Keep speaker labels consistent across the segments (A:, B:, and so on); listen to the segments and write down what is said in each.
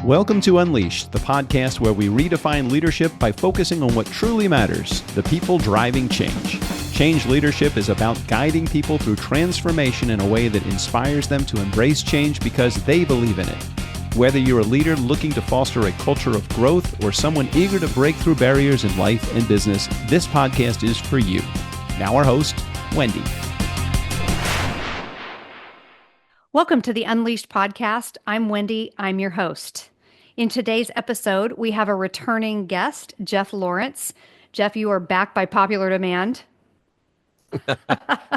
A: Welcome to Unleashed, the podcast where we redefine leadership by focusing on what truly matters, the people driving change. Change leadership is about guiding people through transformation in a way that inspires them to embrace change because they believe in it. Whether you're a leader looking to foster a culture of growth or someone eager to break through barriers in life and business, this podcast is for you. Now our host, Wendi.
B: Welcome to the Unleashed podcast. I'm Wendi. I'm your host. In today's episode, we have a returning guest, Jeff Lawrence. Jeff, you are back by popular demand.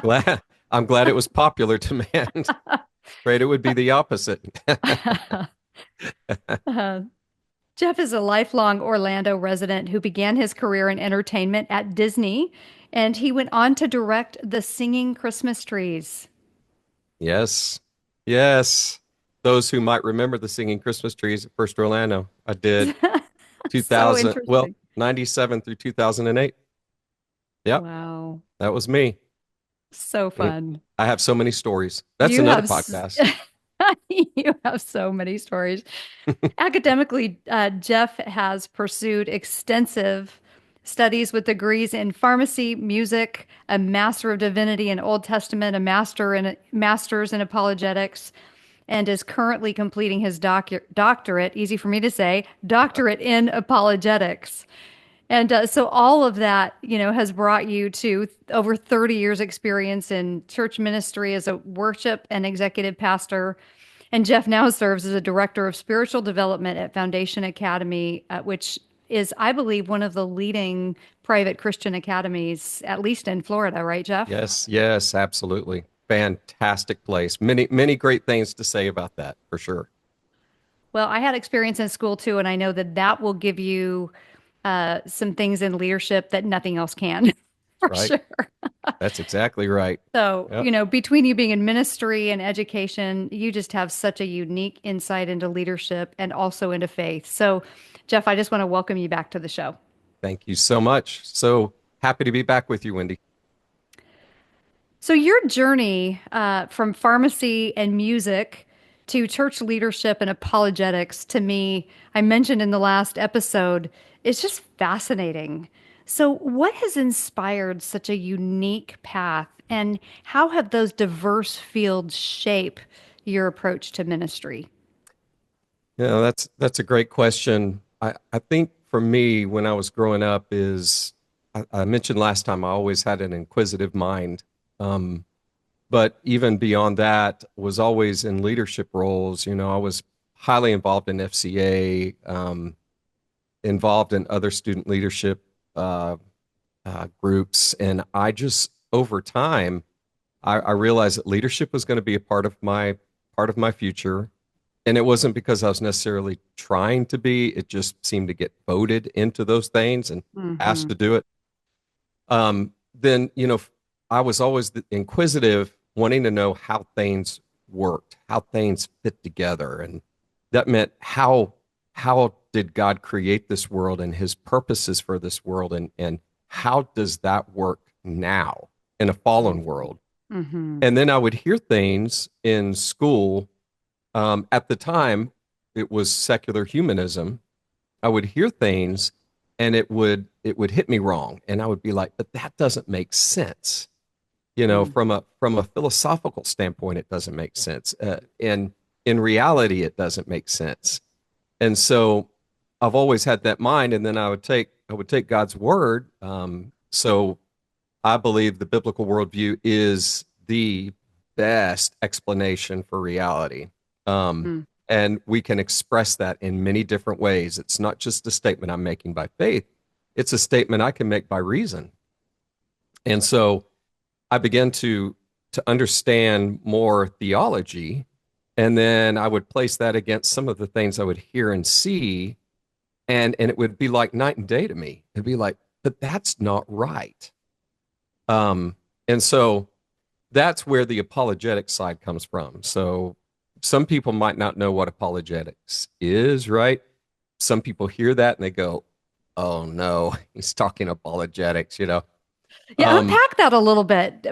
C: I'm glad it was popular demand. Afraid it would be the opposite.
B: Jeff is a lifelong Orlando resident who began his career in entertainment at Disney, and he went on to direct The Singing Christmas Trees.
C: Yes. Those who might remember The Singing Christmas Trees at First Orlando. I did 2000, 97 through 2008. Yep.
B: Wow.
C: That was me.
B: So fun.
C: I have so many stories. That's another podcast.
B: You have so many stories. Academically, Jeff has pursued extensive studies with degrees in pharmacy, music, a Master of Divinity in Old Testament, a master's in apologetics, and is currently completing his doctorate, easy for me to say, doctorate in apologetics. And so all of that, has brought you to over 30 years experience in church ministry as a worship and executive pastor. And Jeff now serves as a director of spiritual development at Foundation Academy, which is, I believe, one of the leading private Christian academies, at least in Florida, right, Jeff?
C: Yes, absolutely. Fantastic place. Many great things to say about that, for sure.
B: Well, I had experience in school too, and I know that will give you some things in leadership that nothing else can, for sure.
C: That's exactly right.
B: So, yep. Between you being in ministry and education, you just have such a unique insight into leadership and also into faith. So, Jeff, I just want to welcome you back to the show.
C: Thank you so much. So happy to be back with you, Wendi.
B: So your journey from pharmacy and music to church leadership and apologetics, to me, I mentioned in the last episode, is just fascinating. So what has inspired such a unique path, and how have those diverse fields shape your approach to ministry?
C: Yeah, that's a great question. I think for me, when I was growing up, I mentioned last time, I always had an inquisitive mind. But even beyond that, was always in leadership roles. I was highly involved in FCA, involved in other student leadership groups. And I just, over time, I realized that leadership was going to be a part of my future. And it wasn't because I was necessarily trying to be, it just seemed to get voted into those things and asked to do it. Then, I was always inquisitive, wanting to know how things worked, how things fit together. And that meant how did God create this world and his purposes for this world? And how does that work now in a fallen world? Mm-hmm. And then I would hear things in school. At the time, it was secular humanism. I would hear things and it would hit me wrong. And I would be like, but that doesn't make sense. From a philosophical standpoint, it doesn't make sense. And in reality, it doesn't make sense. And so I've always had that mind. And then I would take God's word. So I believe the biblical worldview is the best explanation for reality. And we can express that in many different ways. It's not just a statement I'm making by faith. It's a statement I can make by reason. And so I began to understand more theology, and then I would place that against some of the things I would hear and see, and it would be like night and day to me. It'd be like, but that's not right. And so that's where the apologetic side comes from. So some people might not know what apologetics is, right? Some people hear that and they go, oh no, he's talking apologetics,
B: Yeah, unpack that a little bit.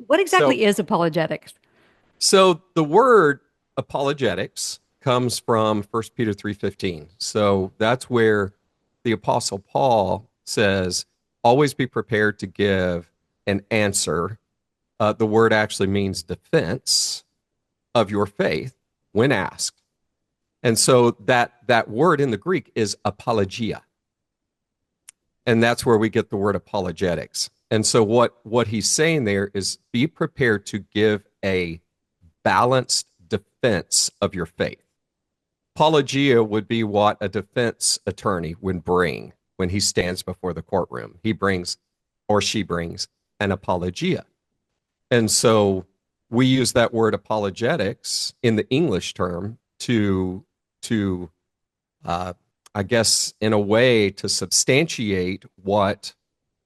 B: What exactly is apologetics?
C: So the word apologetics comes from 1 Peter 3:15. So that's where the Apostle Paul says, always be prepared to give an answer. The word actually means defense of your faith when asked. And so that word in the Greek is apologia. And that's where we get the word apologetics. And so what he's saying there is be prepared to give a balanced defense of your faith. Apologia would be what a defense attorney would bring when he stands before the courtroom. He brings, or she brings, an apologia. And so we use that word apologetics in the English term to I guess, in a way to substantiate what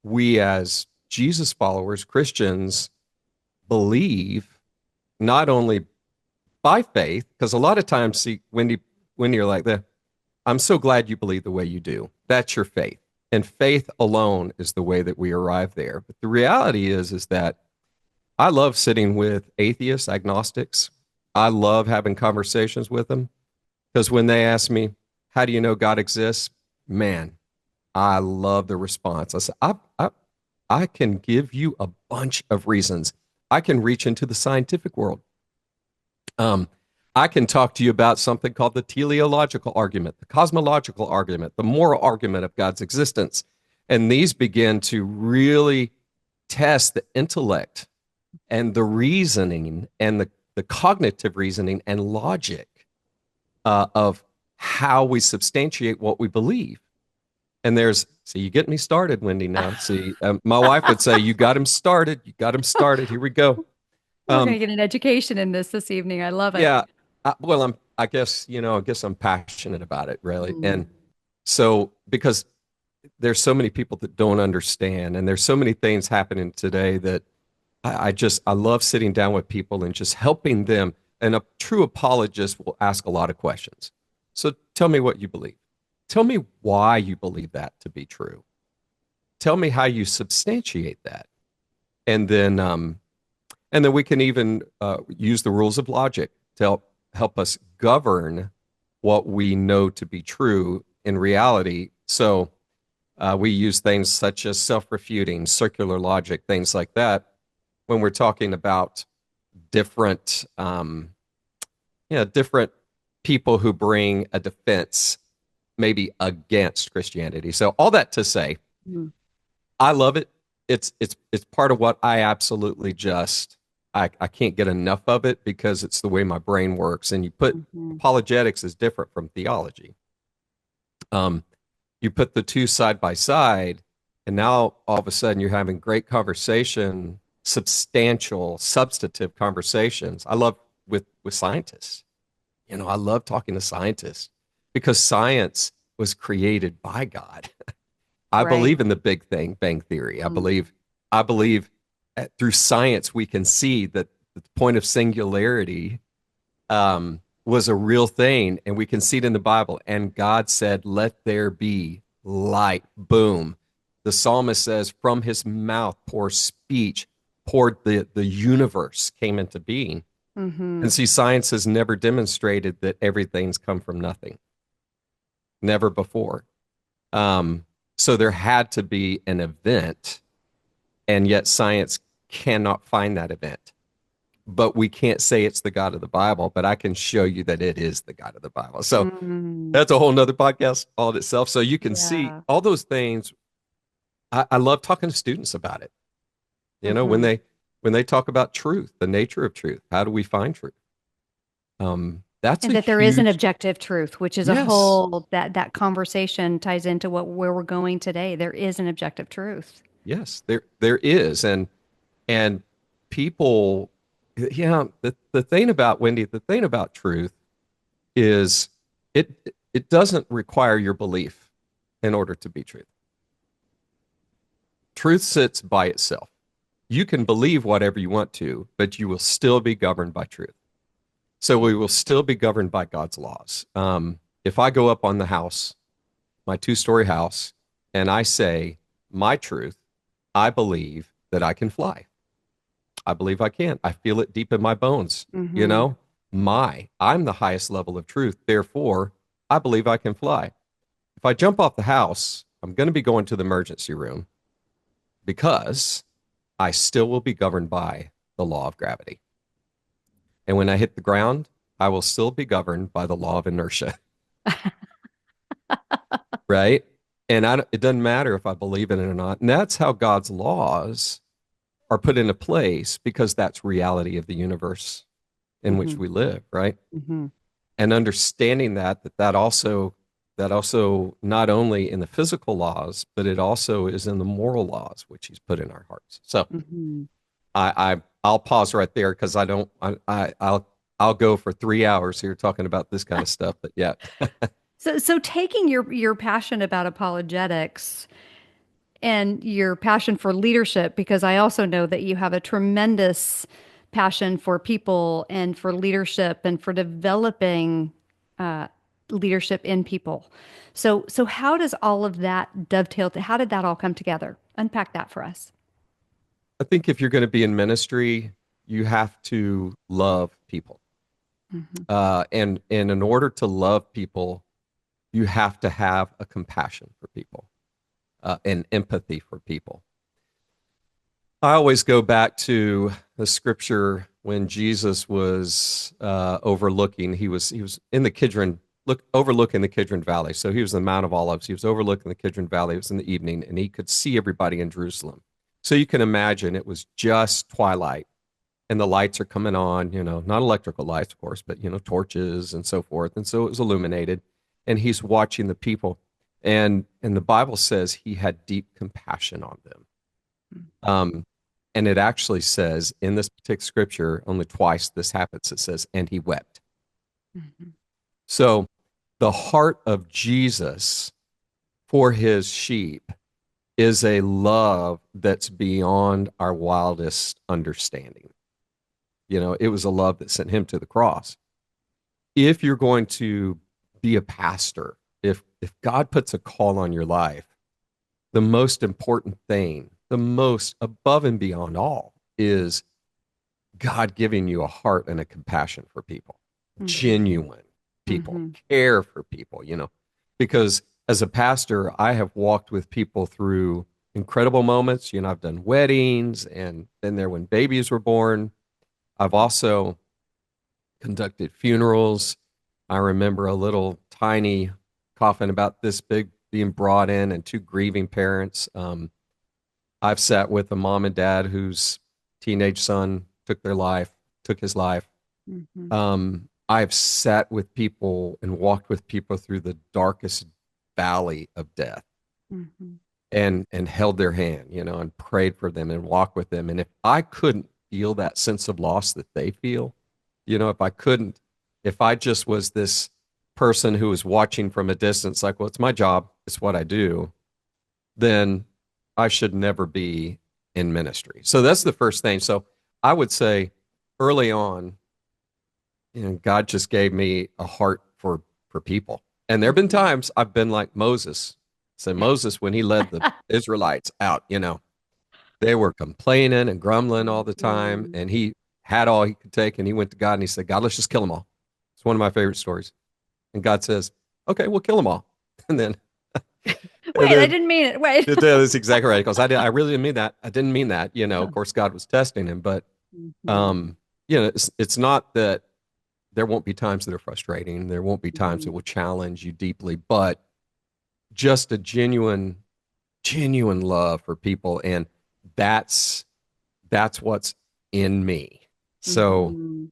C: we as Jesus followers, Christians, believe, not only by faith, because a lot of times, see, when you're like that, I'm so glad you believe the way you do. That's your faith. And faith alone is the way that we arrive there. But the reality is that I love sitting with atheists, agnostics. I love having conversations with them because when they ask me, how do you know God exists? Man, I love the response. I said, I can give you a bunch of reasons. I can reach into the scientific world. I can talk to you about something called the teleological argument, the cosmological argument, the moral argument of God's existence. And these begin to really test the intellect and the reasoning and the cognitive reasoning and logic of how we substantiate what we believe. And see, you get me started, Wendy, now. See, my wife would say, you got him started. You got him started. Here we go.
B: We're going to get an education in this evening. I love it.
C: Yeah. I guess I'm passionate about it, really. And so, because there's so many people that don't understand, and there's so many things happening today that I love sitting down with people and just helping them. And a true apologist will ask a lot of questions. So tell me what you believe. Tell me why you believe that to be true. Tell me how you substantiate that. And then we can even use the rules of logic to help us govern what we know to be true in reality. So we use things such as self-refuting, circular logic, things like that, when we're talking about different people who bring a defense maybe against Christianity. So all that to say, I love it. It's part of what I absolutely I can't get enough of it because it's the way my brain works. And you put apologetics is different from theology. You put the two side by side, and now all of a sudden you're having great conversation, substantial, substantive conversations. I love with scientists. I love talking to scientists because science was created by God. I believe in the Big Bang Theory. I believe through science we can see that the point of singularity was a real thing, and we can see it in the Bible. And God said, "Let there be light." Boom. The psalmist says, "From his mouth poured the universe came into being." And see, science has never demonstrated that everything's come from nothing. Never before. So there had to be an event, and yet science cannot find that event. But we can't say it's the God of the Bible, but I can show you that it is the God of the Bible. So that's a whole nother podcast all in itself. So you can see all those things. I love talking to students about it. When they talk about truth, the nature of truth, how do we find truth? That's
B: and that there is an objective truth, which is a whole that conversation ties into where we're going today. There is an objective truth.
C: Yes, there is, and people, the thing about Wendy, the thing about truth is it doesn't require your belief in order to be truth. Truth sits by itself. You can believe whatever you want to, but you will still be governed by truth. So we will still be governed by God's laws. If I go up on the house, my 2-story house, and I say, my truth, I believe that I can fly. I believe I can. I feel it deep in my bones, I'm the highest level of truth. Therefore, I believe I can fly. If I jump off the house, I'm going to be going to the emergency room because I still will be governed by the law of gravity. And when I hit the ground, I will still be governed by the law of inertia, right? And it doesn't matter if I believe in it or not. And that's how God's laws are put into place because that's reality of the universe in which we live, right? And understanding that also not only in the physical laws, but it also is in the moral laws which He's put in our hearts. So I'll pause right there because I'll go for 3 hours here talking about this kind of stuff. But yeah.
B: So taking your passion about apologetics and your passion for leadership, because I also know that you have a tremendous passion for people and for leadership and for developing leadership in people. So how does all of that dovetail? How did that all come together? Unpack that for us.
C: I think if you're going to be in ministry, you have to love people. And in order to love people, you have to have a compassion for people, and empathy for people. I always go back to the scripture when Jesus was overlooking. He was in the Kidron, overlooking the Kidron Valley. So he was in the Mount of Olives. He was overlooking the Kidron Valley. It was in the evening, and he could see everybody in Jerusalem. So you can imagine it was just twilight, and the lights are coming on. Not electrical lights, of course, but torches and so forth. And so it was illuminated, and he's watching the people, and the Bible says he had deep compassion on them. And it actually says in this particular scripture, only twice this happens, it says, and he wept. So the heart of Jesus for his sheep is a love that's beyond our wildest understanding. It was a love that sent him to the cross. If you're going to be a pastor, if God puts a call on your life, the most important thing, the most above and beyond all, is God giving you a heart and a compassion for people, genuine people, care for people, because as a pastor, I have walked with people through incredible moments. I've done weddings and been there when babies were born. I've also conducted funerals. I remember a little tiny coffin about this big being brought in and two grieving parents. I've sat with a mom and dad whose teenage son took his life. I've sat with people and walked with people through the darkest valley of death, and held their hand, and prayed for them and walked with them. And if I couldn't feel that sense of loss that they feel, if I just was this person who was watching from a distance, like, well, it's my job, it's what I do, then I should never be in ministry. So that's the first thing. So I would say early on, God just gave me a heart for people. And there have been times I've been like Moses. So Moses, when he led the Israelites out, they were complaining and grumbling all the time. And he had all he could take. And he went to God and he said, God, let's just kill them all. It's one of my favorite stories. And God says, okay, we'll kill them all. And then
B: I didn't mean it. Wait.
C: That's exactly right. Because I really didn't mean that. I didn't mean that. Of course, God was testing him. But, it's not that there won't be times that are frustrating. There won't be times that will challenge you deeply. But just a genuine love for people. And that's what's in me. So,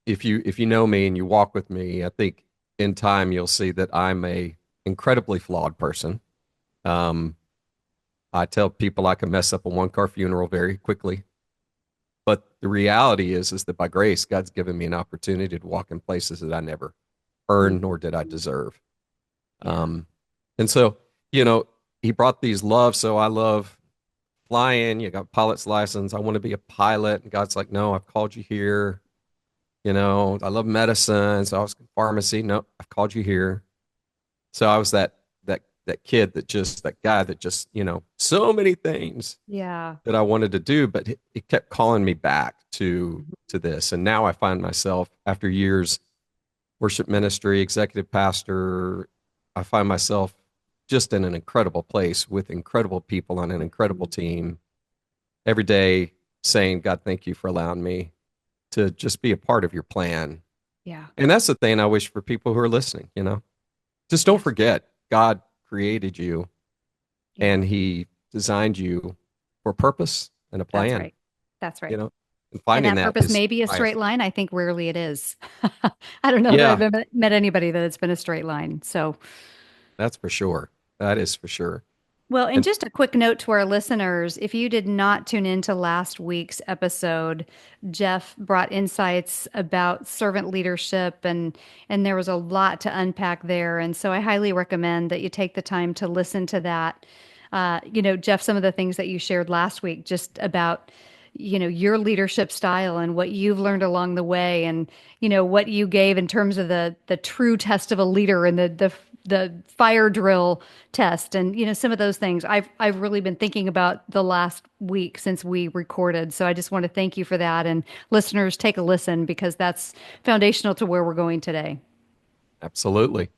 C: if you know me and you walk with me, I think in time you'll see that I'm a incredibly flawed person. I tell people I can mess up a one-car funeral very quickly. But the reality is that by grace, God's given me an opportunity to walk in places that I never earned nor did I deserve. And so, he brought these loves. So I love flying. You got a pilot's license. I want to be a pilot. And God's like, no, I've called you here. I love medicine. So I was in pharmacy. No, I've called you here. So I was that kid that guy that just, so many things
B: Yeah.
C: that I wanted to do, but he kept calling me back to this. And now I find myself, after years worship ministry, executive pastor, I find myself just in an incredible place with incredible people on an incredible team every day, saying, God, thank you for allowing me to just be a part of your plan.
B: Yeah.
C: And that's the thing I wish for people who are listening, just don't
B: Yes.
C: forget God created you
B: Yeah.
C: and he designed you for a purpose and a
B: That's
C: plan,
B: right. That's right.
C: and
B: And
C: finding
B: that
C: that
B: purpose
C: is
B: may be a
C: highest.
B: straight line. I think rarely it is. I don't know that I've
C: Yeah,
B: ever met anybody that it's been a straight line. So,
C: that's for sure. That is for sure.
B: well, and
C: And
B: just a quick note to our listeners, if you did not tune into last week's episode, Jeff brought insights about servant leadership and there was a lot to unpack there. And so I highly recommend that you take the time to listen to that. Jeff, some of the things that you shared last week just about your leadership style and what you've learned along the way and what you gave in terms of the true test of a leader and the fire drill test and some of those things I've really been thinking about the last week since we recorded. So I just want to thank you for that, and listeners, take a listen because that's foundational to where we're going today.
C: absolutely.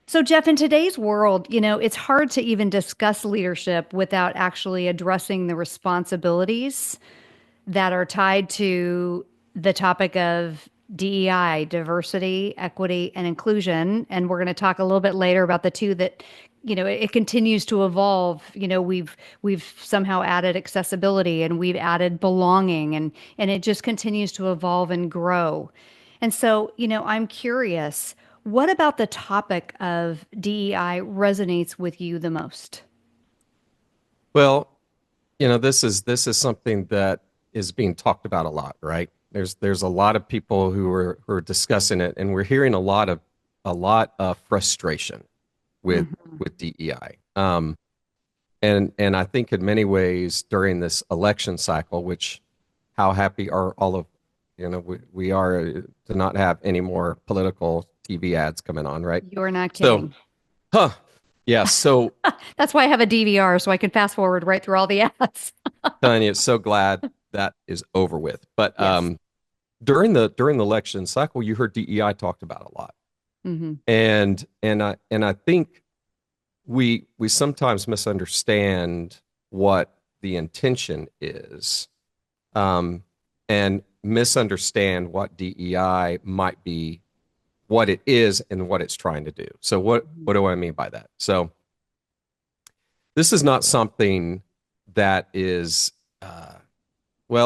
B: So, Jeff, in today's world, it's hard to even discuss leadership without actually addressing the responsibilities that are tied to the topic of DEI, diversity, equity, and inclusion. And we're going to talk a little bit later about the two that, it continues to evolve. We've somehow added accessibility and we've added belonging and it just continues to evolve and grow. And so, I'm curious, what about the topic of DEI resonates with you the most?
C: Well, this is something that is being talked about a lot, right? There's a lot of people who are discussing it, and we're hearing a lot of frustration with
B: Mhm.
C: with DEI. And I think in many ways during this election cycle, which how happy are all of we are to not have any more political TV ads coming on, right?
B: You're not
C: So,
B: kidding.
C: huh? Yeah. So,
B: That's why I have a DVR so I can fast forward right through all the ads.
C: Tanya, so glad that is over with. But
B: Yes.
C: during the election cycle, you heard DEI talked about a lot,
B: Hmm.
C: and I think we sometimes misunderstand what the intention is, um, and misunderstand what DEI might be, what it is, and what it's trying to do. So what do I mean by that? So this is not something that is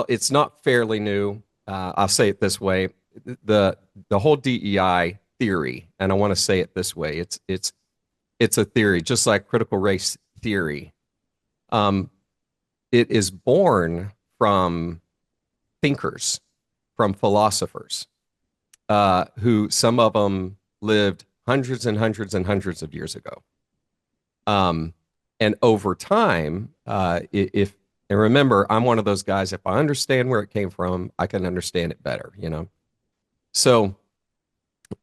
C: it's not fairly new. I'll say it this way: the whole DEI theory, and I want to say it this way: it's a theory, just like critical race theory. Um, it is born from thinkers, from philosophers, who some of them lived hundreds and hundreds and hundreds of years ago. Um, and over time, if and remember, I'm one of those guys. If I understand where it came from, I can understand it better. So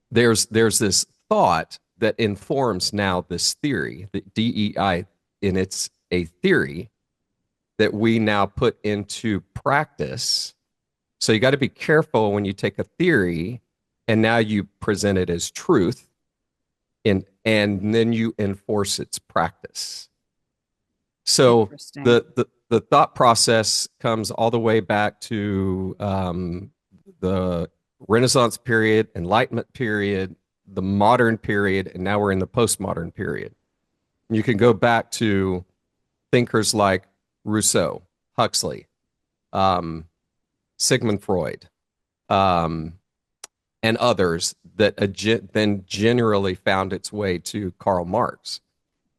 C: there's this thought that informs now this theory that DEI, and it's a theory that we now put into practice. So you got to be careful when you take a theory and now you present it as truth, and then you enforce its practice. So
B: Interesting.
C: the thought process comes all the way back to the Renaissance period, Enlightenment period, the modern period, and now we're in the postmodern period. You can go back to thinkers like Rousseau, Huxley, um, Sigmund Freud, um, and others that then generally found its way to Karl Marx.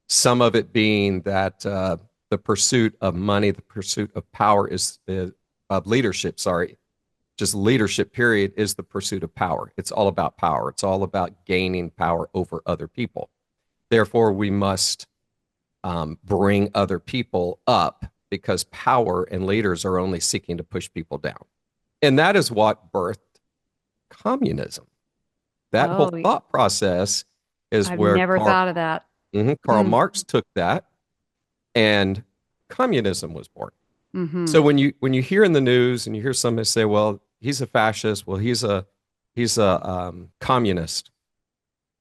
C: Some of it being that the pursuit of money, the pursuit of power of leadership, sorry, just leadership period is the pursuit of power. It's all about power. It's all about gaining power over other people. Therefore, we must bring other people up because power and leaders are only seeking to push people down. And that is what birthed communism. That whole
B: Oh,
C: thought process is
B: I've
C: where
B: never thought of that.
C: Karl Marx took that, and communism was born. So when you hear in the news and you hear somebody say, "Well, he's a fascist," "Well, he's a communist,"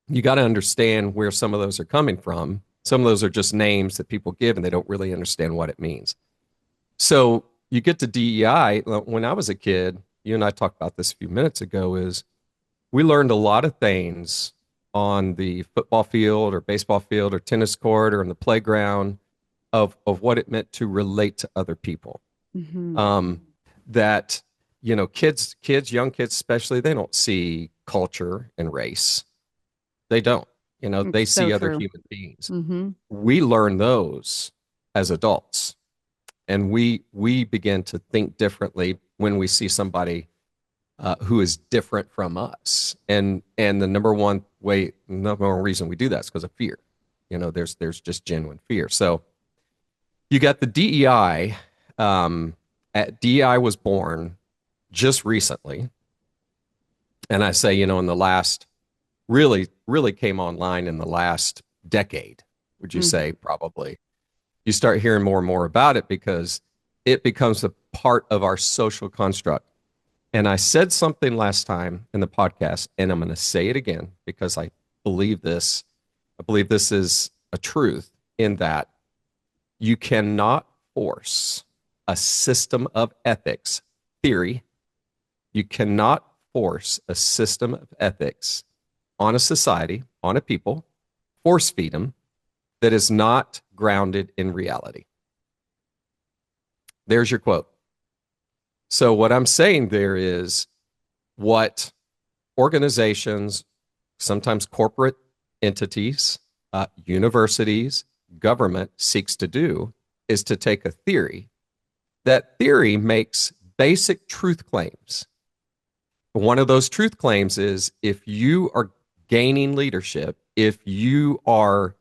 C: you got to understand where some of those are coming from. Some of those are just names that people give, and they don't really understand what it means. So you get to DEI. When I was a kid, you and I talked about this a few minutes ago, is we learned a lot of things on the football field or baseball field or tennis court or in the playground of what it meant to relate to other people. That, kids, young kids especially, they don't see culture and race. They don't. They see other human beings. We learn those as adults, and we begin to think differently when we see somebody who is different from us. And the number one reason we do that is because of fear. There's just genuine fear. So you got the DEI. DEI was born just recently, and I say, in the last, really came online in the last decade. Would you say? Probably. You start hearing more and more about it because it becomes a part of our social construct. And I said something last time in the podcast, and I'm going to say it again because I believe this. I believe this is a truth, in that you cannot force a system of ethics theory. You cannot force a system of ethics on a society, on a people, force feed them, that is not grounded in reality. There's your quote. So what I'm saying there is, what organizations, sometimes corporate entities, universities, government seeks to do is to take a theory. That theory makes basic truth claims. One of those truth claims is, if you are gaining leadership, if you are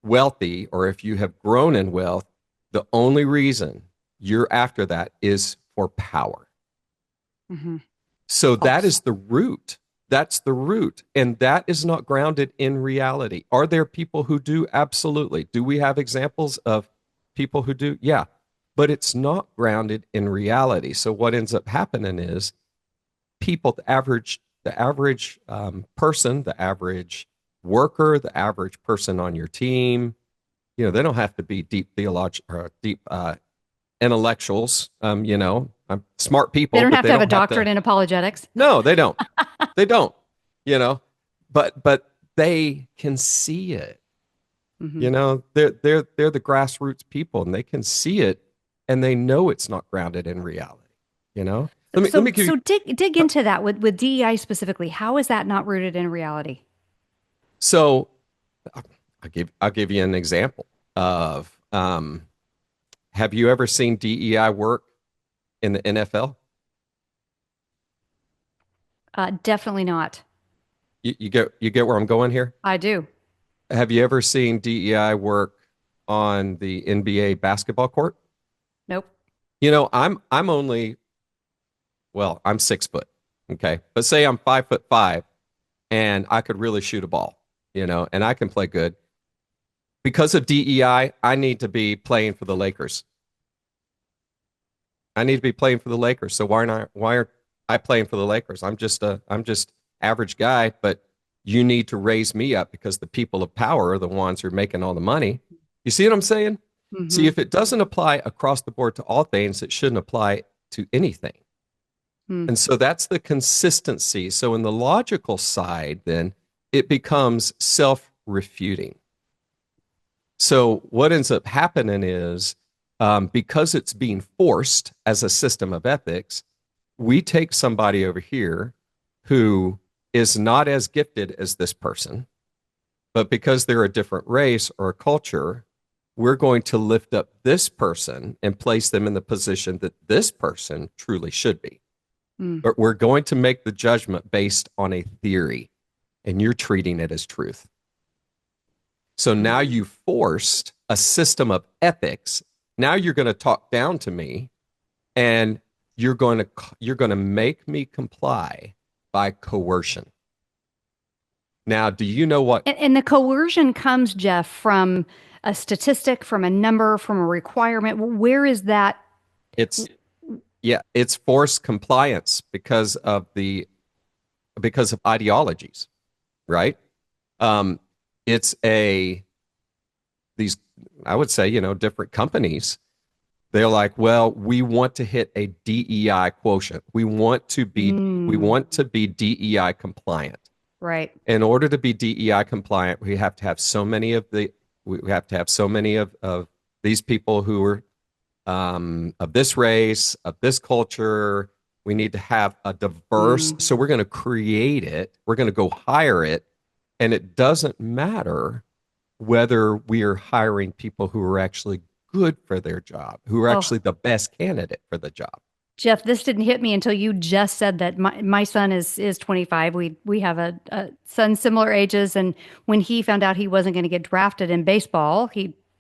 C: wealthy, or if you have grown in wealth, the only reason you're after that is for power. So that is the root. That's the root. And that is not grounded in reality. Are there people who do? Absolutely. Do we have examples of people who do? Yeah. But it's not grounded in reality. So what ends up happening is, people, the average person, the average worker, the average person on your team, they don't have to be deep intellectuals, smart people.
B: They don't have to have a doctorate in apologetics.
C: No, they don't. They don't, but they can see it. They're the grassroots people, and they can see it, and they know it's not grounded in reality. Let me
B: dig into that with DEI specifically. How is that not rooted in reality?
C: So I'll give you an example of, have you ever seen DEI work in the NFL?
B: Definitely not.
C: You get where I'm going here?
B: I do.
C: Have you ever seen DEI work on the NBA basketball court?
B: Nope.
C: I'm only, I'm 6 foot. Okay. But say I'm 5'5", and I could really shoot a ball, and I can play good. Because of DEI, I need to be playing for the Lakers. I need to be playing for the Lakers. So why aren't I playing for the Lakers? I'm just average guy, but you need to raise me up, because the people of power are the ones who are making all the money. You see what I'm saying? See, if it doesn't apply across the board to all things, it shouldn't apply to anything. And so that's the consistency. So in the logical side, then it becomes self-refuting. So what ends up happening is, because it's being forced as a system of ethics, we take somebody over here who is not as gifted as this person, but because they're a different race or a culture, we're going to lift up this person and place them in the position that this person truly should be. But we're going to make the judgment based on a theory, and you're treating it as truth. So now you forced a system of ethics. Now you're going to talk down to me, and you're going to make me comply by coercion. Now, do you know what
B: And the coercion comes, Jeff, from a statistic, from a number, from a requirement. Where is that?
C: it's? Yeah, it's forced compliance because of ideologies, right? Um, it's a these I would say, different companies. They're like, well, we want to hit a DEI quotient. We
B: Mm,
C: want to be DEI compliant.
B: right.
C: In order to be DEI compliant, we have to have so many of these people who are of this race, of this culture. We need to have a diverse.
B: Mm.
C: So we're going to create it. We're going to go hire it, and it doesn't matter whether we are hiring people who are actually good for their job, who are
B: Oh,
C: actually the best candidate for the job.
B: Jeff, this didn't hit me until you just said that my son is 25. We have a son similar ages, and when he found out he wasn't going to get drafted in baseball,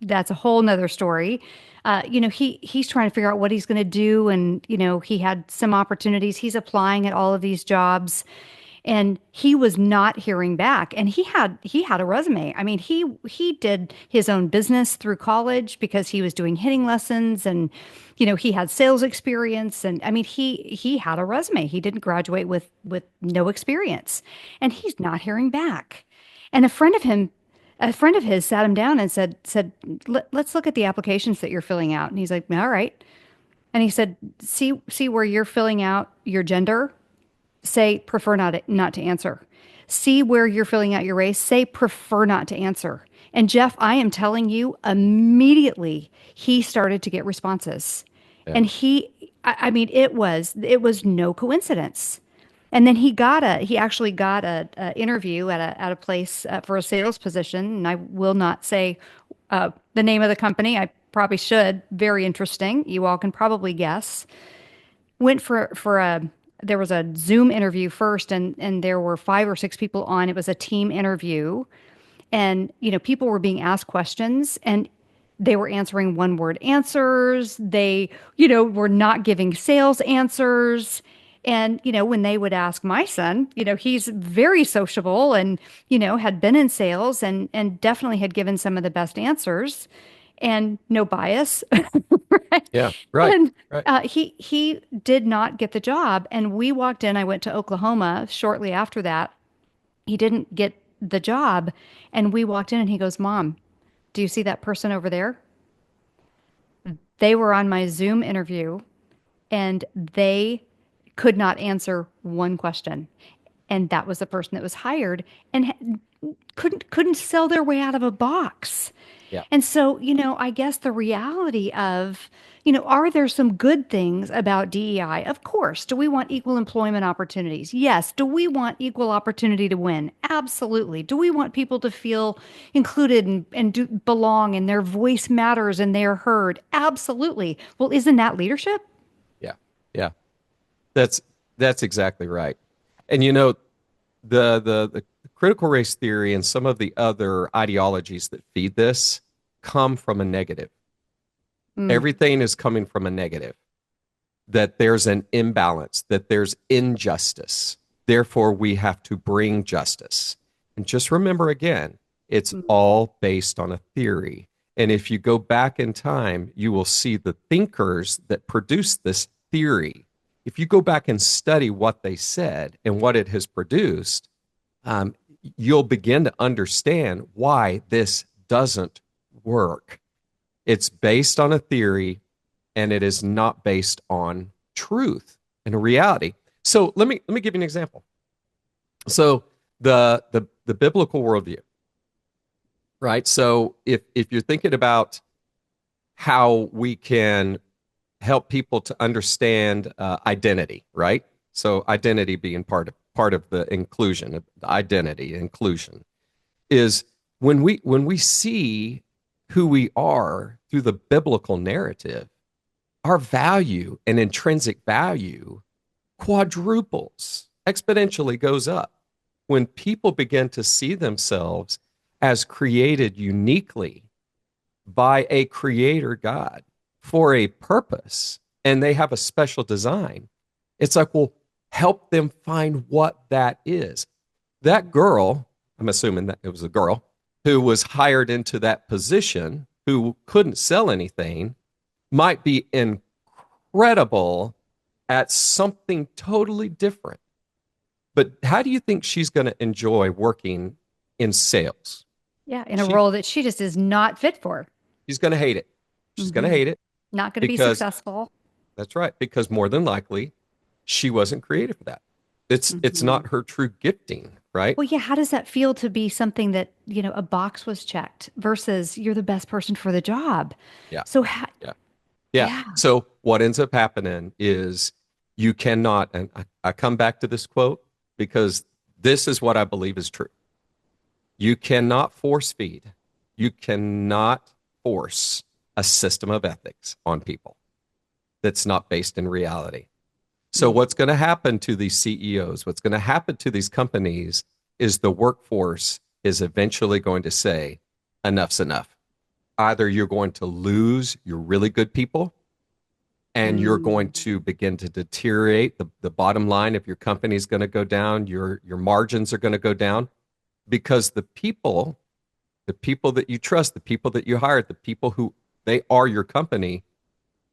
B: that's a whole nother story. He's trying to figure out what he's going to do, and he had some opportunities. He's applying at all of these jobs, and he was not hearing back. And he had a resume. I mean, he did his own business through college because he was doing hitting lessons, and he had sales experience. And I mean, he had a resume. He didn't graduate with no experience, and he's not hearing back. And a friend of his sat him down and let's look at the applications that you're filling out. And he's like, all right. And he said, see where you're filling out your gender, say prefer not to answer. See where you're filling out your race, say prefer not to answer. And Jeff, I am telling you, immediately he started to get responses.
C: Yeah.
B: And I mean, it was no coincidence. And then he actually got a interview at a place for a sales position. And I will not say the name of the company. I probably should. Very interesting. You all can probably guess. Went for a there was a Zoom interview first, and there were 5 or 6 people on. It was a team interview, and people were being asked questions, and they were answering one word answers. They were not giving sales answers. And when they would ask my son, he's very sociable, and had been in sales, and definitely had given some of the best answers, and no bias. Right.
C: Yeah. Right.
B: And
C: Right.
B: he did not get the job. And we walked in. I went to Oklahoma shortly after that. He didn't get the job. And we walked in, and he goes, Mom, do you see that person over there? They were on my Zoom interview, and they could not answer one question. And that was the person that was hired, and couldn't sell their way out of a box.
C: Yeah.
B: And so, I guess the reality of, are there some good things about DEI? Of course. Do we want equal employment opportunities? Yes. Do we want equal opportunity to win? Absolutely. Do we want people to feel included and belong, and their voice matters and they're heard? Absolutely. Well, isn't that leadership?
C: Yeah. Yeah. That's exactly right. And the critical race theory and some of the other ideologies that feed this come from a negative.
B: Mm,
C: Everything is coming from a negative. That there's an imbalance, that there's injustice. Therefore, we have to bring justice. And just remember again, it's
B: mm,
C: all based on a theory. And if you go back in time, you will see the thinkers that produced this theory. If you go back and study what they said and what it has produced, you'll begin to understand why this doesn't work. It's based on a theory, and it is not based on truth and reality. So let me give you an example. So the biblical worldview, right? So if you're thinking about how we can help people to understand identity, right? So identity being part of the inclusion, the identity inclusion, is when we see who we are through the biblical narrative, our value and intrinsic value quadruples, exponentially goes up. When people begin to see themselves as created uniquely by a creator God for a purpose, and they have a special design, it's like, well, help them find what that is. That girl, I'm assuming that it was a girl, who was hired into that position, who couldn't sell anything, might be incredible at something totally different. But how do you think she's going to enjoy working in sales?
B: Yeah, in a role that she just is not fit for.
C: She's going to hate it. She's going to hate it.
B: Not going to be
C: because
B: successful.
C: That's right. Because more than likely, she wasn't created for that. It's not her true gifting, right?
B: Well, yeah, how does that feel to be something that, a box was checked versus you're the best person for the job?
C: Yeah.
B: So,
C: Yeah. So what ends up happening is you cannot, and I come back to this quote because this is what I believe is true. You cannot force feed. You cannot force a system of ethics on people that's not based in reality. So what's going to happen to these CEOs, what's going to happen to these companies is the workforce is eventually going to say, enough's enough. Either you're going to lose your really good people and you're going to begin to deteriorate. The bottom line of your company is going to go down. Your margins are going to go down because the people that you trust, the people that you hired, the people who they are your company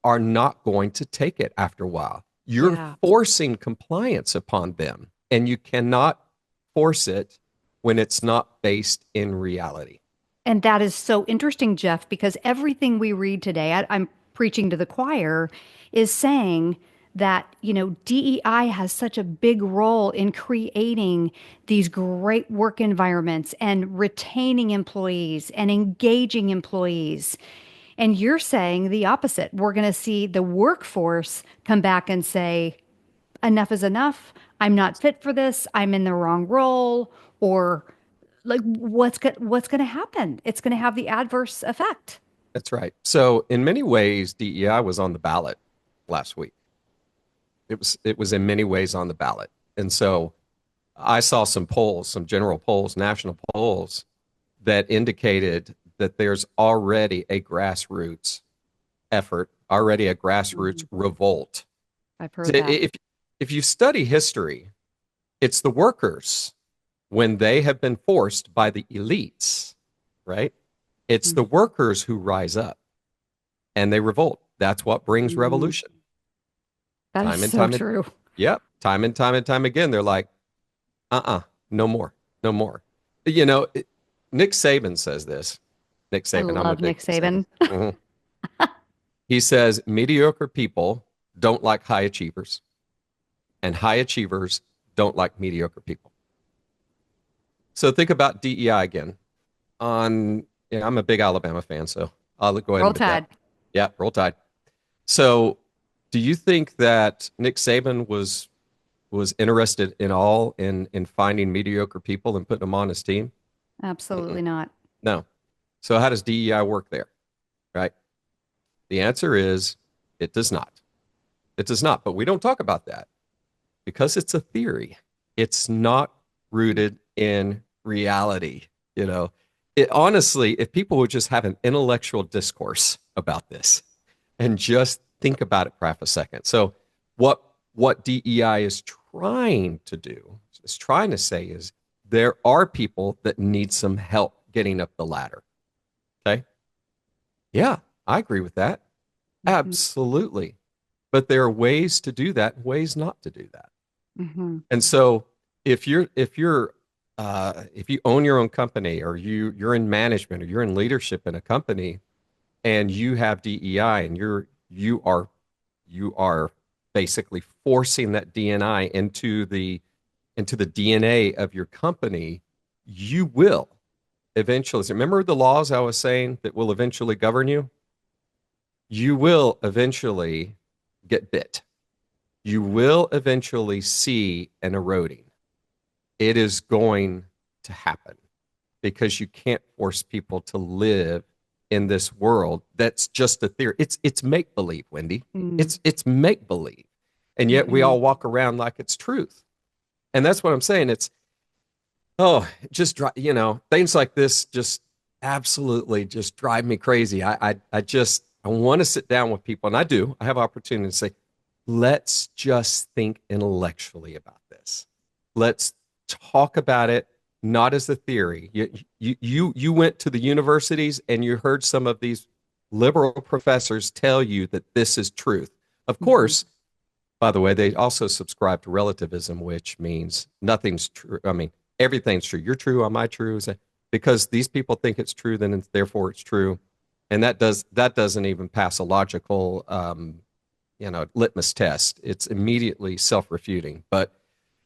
C: are not going to take it after a while. You're forcing compliance upon them, and you cannot force it when it's not based in reality.
B: and that is so interesting, Jeff, because everything we read today, I'm preaching to the choir, is saying that, DEI has such a big role in creating these great work environments and retaining employees and engaging employees. And you're saying the opposite. We're going to see the workforce come back and say, enough is enough. I'm not fit for this. I'm in the wrong role. Or like, what's going to happen? It's going to have the adverse effect.
C: That's right. So in many ways, DEI was on the ballot last week. It was in many ways on the ballot. And so I saw some polls, some general polls, national polls that indicated that there's already a grassroots effort, already a grassroots revolt.
B: I've heard that.
C: If you study history, it's the workers when they have been forced by the elites, right? It's the workers who rise up and they revolt. That's what brings revolution.
B: That is so true.
C: Yep. Time and time again, they're like, no more. Nick Saban says this. Nick Saban.
B: I love Nick Saban.
C: He says, mediocre people don't like high achievers, and high achievers don't like mediocre people. So think about DEI again. I'm a big Alabama fan, so I'll go ahead.
B: Roll Tide.
C: Yeah, Roll Tide. So do you think that Nick Saban was interested in finding mediocre people and putting them on his team?
B: Absolutely not.
C: No. So how does DEI work there? Right? The answer is it does not. It does not. But we don't talk about that because it's a theory. It's not rooted in reality. Honestly, if people would just have an intellectual discourse about this and just think about it for half a second. So what DEI is trying to do, is trying to say is there are people that need some help getting up the ladder. Okay? Yeah, I agree with that. Absolutely. But there are ways to do that and ways not to do that. And so if you own your own company or you're in management or you're in leadership in a company and you have DEI and you are basically forcing that DNI into the DNA of your company, you will eventually. Remember the laws I was saying that will eventually govern you? You will eventually get bit. You will eventually see an eroding. It is going to happen because you can't force people to live in this world that's just a theory. It's make believe, Wendi. It's make believe, and yet we all walk around like it's truth. And that's what I'm saying. It's things like this just absolutely just drive me crazy. I want to sit down with people, and I do. I have opportunity to say, let's just think intellectually about this. Let's talk about it not as a theory. You went to the universities and you heard some of these liberal professors tell you that this is truth. Of course, by the way, they also subscribe to relativism, which means nothing's true. I mean, everything's true. You're true, am I true? Because these people think it's true, then therefore it's true, and that doesn't even pass a logical, litmus test. It's immediately self-refuting. But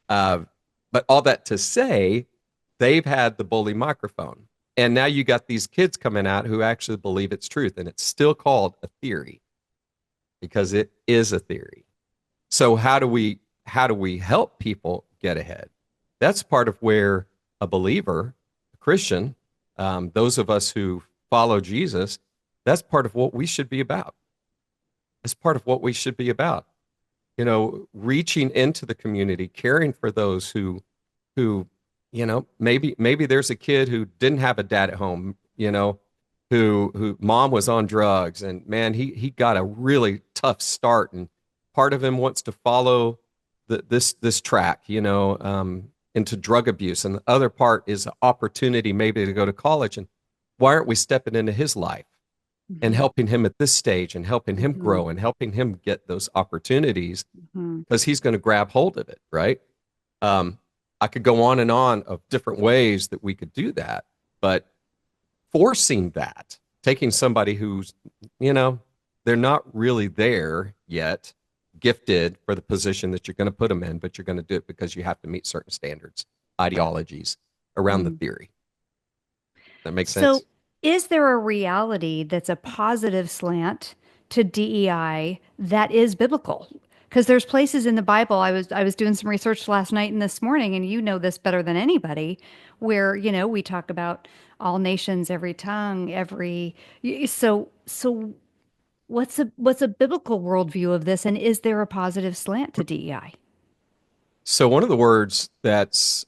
C: all that to say, they've had the bully microphone, and now you got these kids coming out who actually believe it's truth, and it's still called a theory because it is a theory. So how do we help people get ahead? That's part of where a believer, a Christian, those of us who follow Jesus, that's part of what we should be about. It's part of what we should be about. Reaching into the community, caring for those who maybe there's a kid who didn't have a dad at home, who mom was on drugs, and man, he got a really tough start, and part of him wants to follow this track, into drug abuse, and the other part is an opportunity maybe to go to college. And why aren't we stepping into his life and helping him at this stage and helping him grow and helping him get those opportunities, because he's going to grab hold of it, right? I could go on and on of different ways that we could do that, but forcing that, taking somebody who's, they're not really there yet, gifted for the position that you're going to put them in, but you're going to do it because you have to meet certain standards, ideologies around the theory. That makes sense?
B: So, is there a reality that's a positive slant to DEI that is biblical? Because there's places in the Bible. I was doing some research last night and this morning, and you know this better than anybody, where we talk about all nations, every tongue, so what's a biblical worldview of this, and is there a positive slant to DEI?
C: So one of the words that's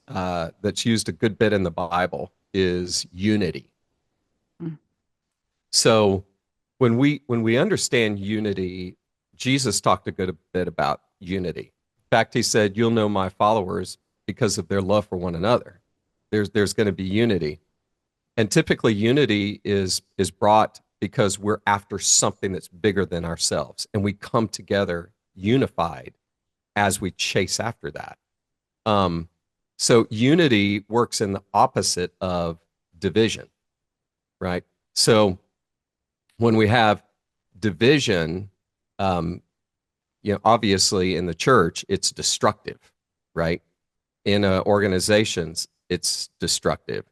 C: used a good bit in the Bible is unity. So when we understand unity, Jesus talked a good bit about unity. In fact, he said, "You'll know my followers because of their love for one another." There's going to be unity, and typically unity is brought because we're after something that's bigger than ourselves, and we come together unified as we chase after that. So unity works in the opposite of division, right? So when we have division, obviously in the church, it's destructive, right? In organizations, it's destructive.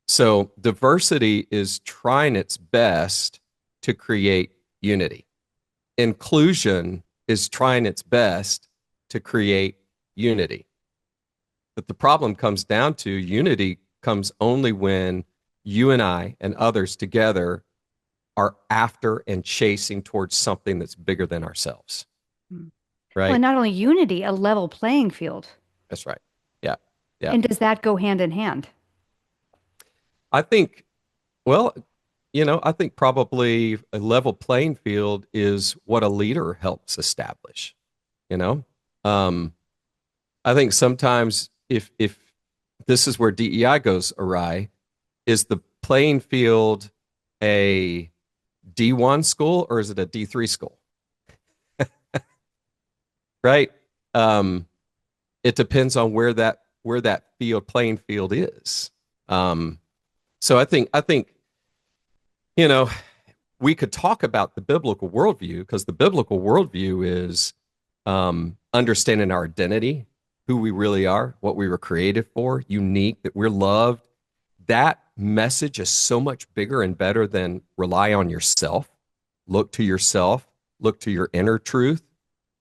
C: So diversity is trying its best to create unity. Inclusion is trying its best to create unity. But the problem comes down to unity comes only when you and I and others together are after and chasing towards something that's bigger than ourselves. Right?
B: Well, and not only unity, a level playing field.
C: That's right. Yeah. Yeah.
B: And does that go hand in hand?
C: I think, I think probably a level playing field is what a leader helps establish. I think sometimes if this is where DEI goes awry, is the playing field a D1 school or is it a D3 school? Right? It depends on where that playing field is. So I think we could talk about the biblical worldview, because the biblical worldview is understanding our identity, who we really are, what we were created for, unique, that we're loved. That message is so much bigger and better than rely on yourself. Look to yourself, look to your inner truth.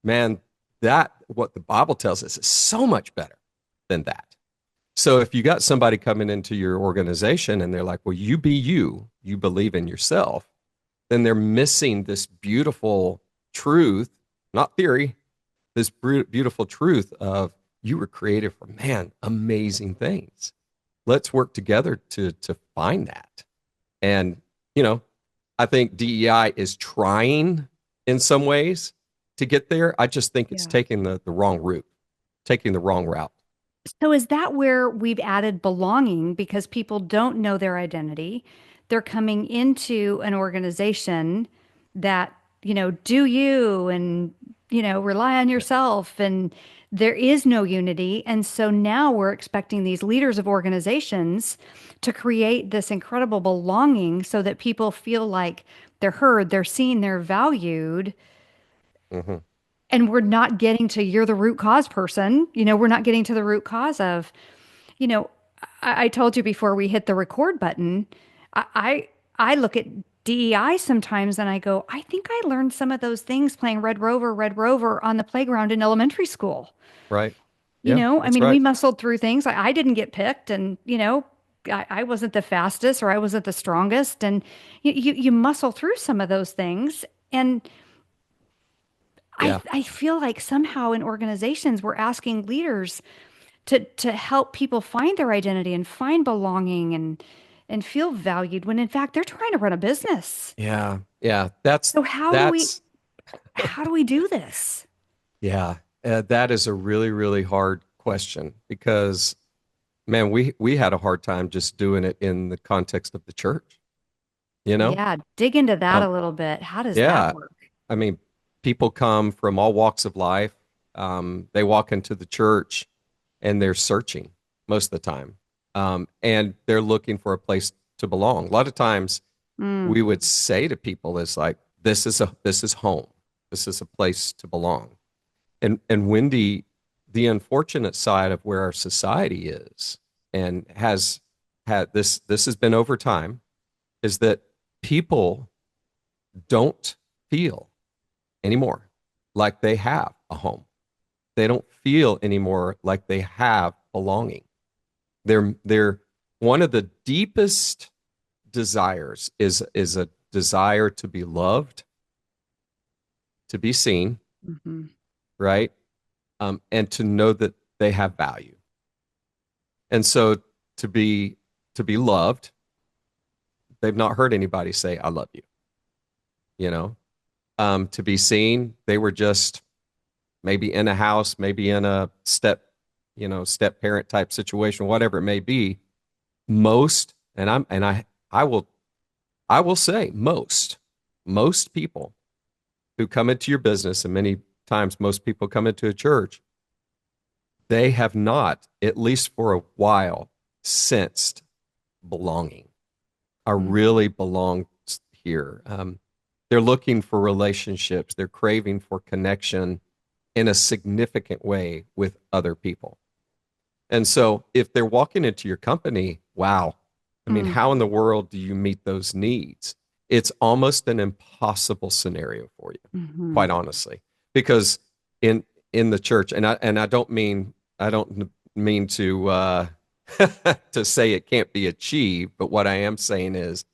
C: Man, that, what the Bible tells us, is so much better than that. So if you got somebody coming into your organization and they're like, well, you be you believe in yourself, then they're missing this beautiful truth, not theory, this beautiful truth of you were created for, man, amazing things. Let's work together to find that. And, I think DEI is trying in some ways to get there. I just think it's taking the wrong route, taking the wrong route.
B: So is that where we've added belonging because people don't know their identity? They're coming into an organization that, do you and, rely on yourself, and there is no unity. And so now we're expecting these leaders of organizations to create this incredible belonging so that people feel like they're heard, they're seen, they're valued.
C: Hmm.
B: And we're not getting to you're the root cause person. We're not getting to the root cause of, you know, I told you before we hit the record button, I look at DEI sometimes and I go, I think I learned some of those things playing Red Rover on the playground in elementary school.
C: Right. Yeah,
B: I
C: that's
B: mean, we
C: right.
B: muscled through things. I didn't get picked, and I wasn't the fastest or I wasn't the strongest, and you muscle through some of those things. And
C: Yeah.
B: I feel like somehow in organizations we're asking leaders to help people find their identity and find belonging and feel valued when in fact they're trying to run a business.
C: Yeah. Yeah. That's
B: So how do we do this?
C: yeah. That is a really, really hard question because, man, we had a hard time just doing it in the context of the church, you know?
B: Yeah, dig into that
C: Um,
B: a little bit. How does that
C: yeah.
B: work?
C: I mean, people come from all walks of life. They walk into the church and they're searching most of the time. And they're looking for a place to belong. A lot of times
B: Mm,
C: we would say to people is like, this is home. This is a place to belong. And Wendy, the unfortunate side of where our society is and has had this has been over time is that people don't feel anymore like they have a home. They don't feel anymore like they have belonging. They're one of the deepest desires is a desire to be loved, to be seen,
B: hmm
C: right? And to know that they have value. And so to be to be loved, they've not heard anybody say "I love you." You know, to be seen, they were just maybe in a house, maybe in a step parent type situation, whatever it may be. Most, I will say most people who come into your business, and many times most people come into a church, they have not, at least for a while, sensed belonging. I really belong here. They're looking for relationships. They're craving for connection in a significant way with other people. And so if they're walking into your company, wow, I mean,
B: mm
C: how in the world do you meet those needs? It's almost an impossible scenario for you,
B: hmm
C: quite honestly, because in in the church, I don't mean to to say it can't be achieved, but what I am saying is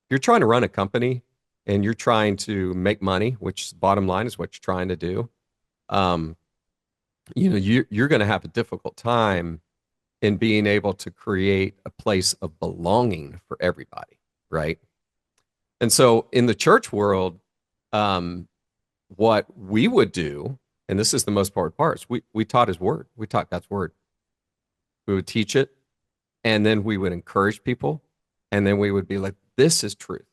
C: you're trying to run a company and you're trying to make money, which bottom line is what you're trying to do. Um, you're going to have a difficult time in being able to create a place of belonging for everybody, right? And so in the church world, um, what we would do, and this is the most important part, is we taught His Word. We taught God's Word. We would teach it, and then we would encourage people, and then we would be like, "This is truth.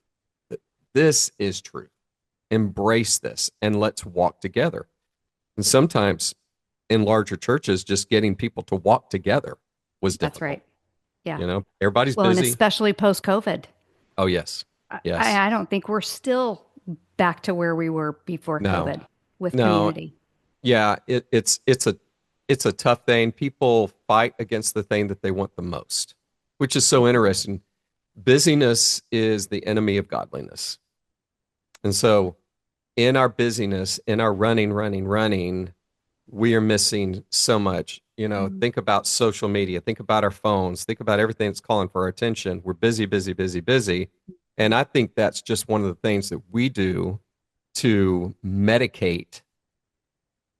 C: This is truth. Embrace this, and let's walk together." And sometimes in larger churches, just getting people to walk together was
B: That's
C: difficult.
B: right. Yeah.
C: Everybody's
B: Well, and
C: busy.
B: especially post-COVID.
C: Oh, yes.
B: I,
C: Yes.
B: I don't think we're still back to where we were before
C: No.
B: COVID with
C: No.
B: community.
C: Yeah, it's a tough thing. People fight against the thing that they want the most, which is so interesting. Busyness is the enemy of godliness. And so in our busyness, in our running, we are missing so much.
B: Mm.
C: Think about social media, think about our phones, think about everything that's calling for our attention. We're busy, busy, busy, busy. And I think that's just one of the things that we do to medicate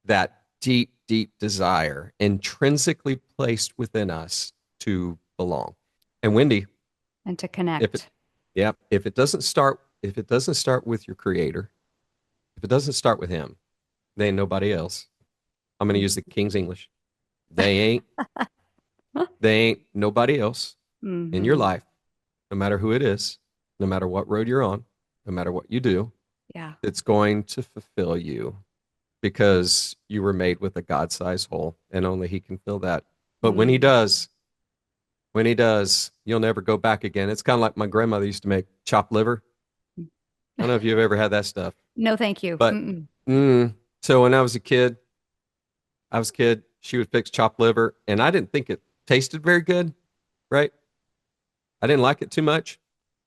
C: that deep, deep desire intrinsically placed within us to belong. And Wendy,
B: And to
C: if it,
B: connect.
C: yeah, if it doesn't start with your creator, if it doesn't start with Him, then nobody else. I'm going to use the King's English. They ain't They ain't nobody else in your
B: Hmm.
C: life, no matter who it is, no matter what road you're on, no matter what you do,
B: Yeah.
C: that's going to fulfill you because you were made with a God-sized hole and only he can fill that. But
B: Mm.
C: when he does, you'll never go back again. It's kind of like my grandmother used to make chopped liver. I don't know if you've ever had that stuff,
B: No, thank you.
C: but
B: Mm-mm.
C: so when I was a kid, she would fix chopped liver and I didn't think it tasted very good, right? I didn't like it too much,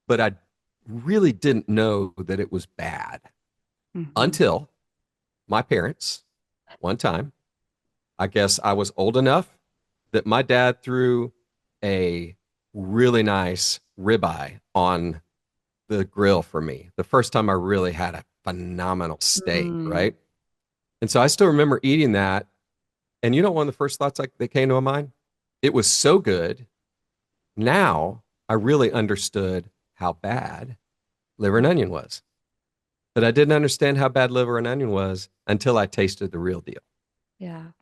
C: but I really didn't know that it was bad
B: Hmm.
C: until my parents, one time, I guess I was old enough that my dad threw a really nice ribeye on the grill for me. The first time I really had a phenomenal steak,
B: Mm.
C: right? And so I still remember eating that. And you know, one of the first thoughts that came to my mind? It was so good. Now I really understood how bad liver and onion was. But I didn't understand how bad liver and onion was until I tasted the real deal.
B: Yeah.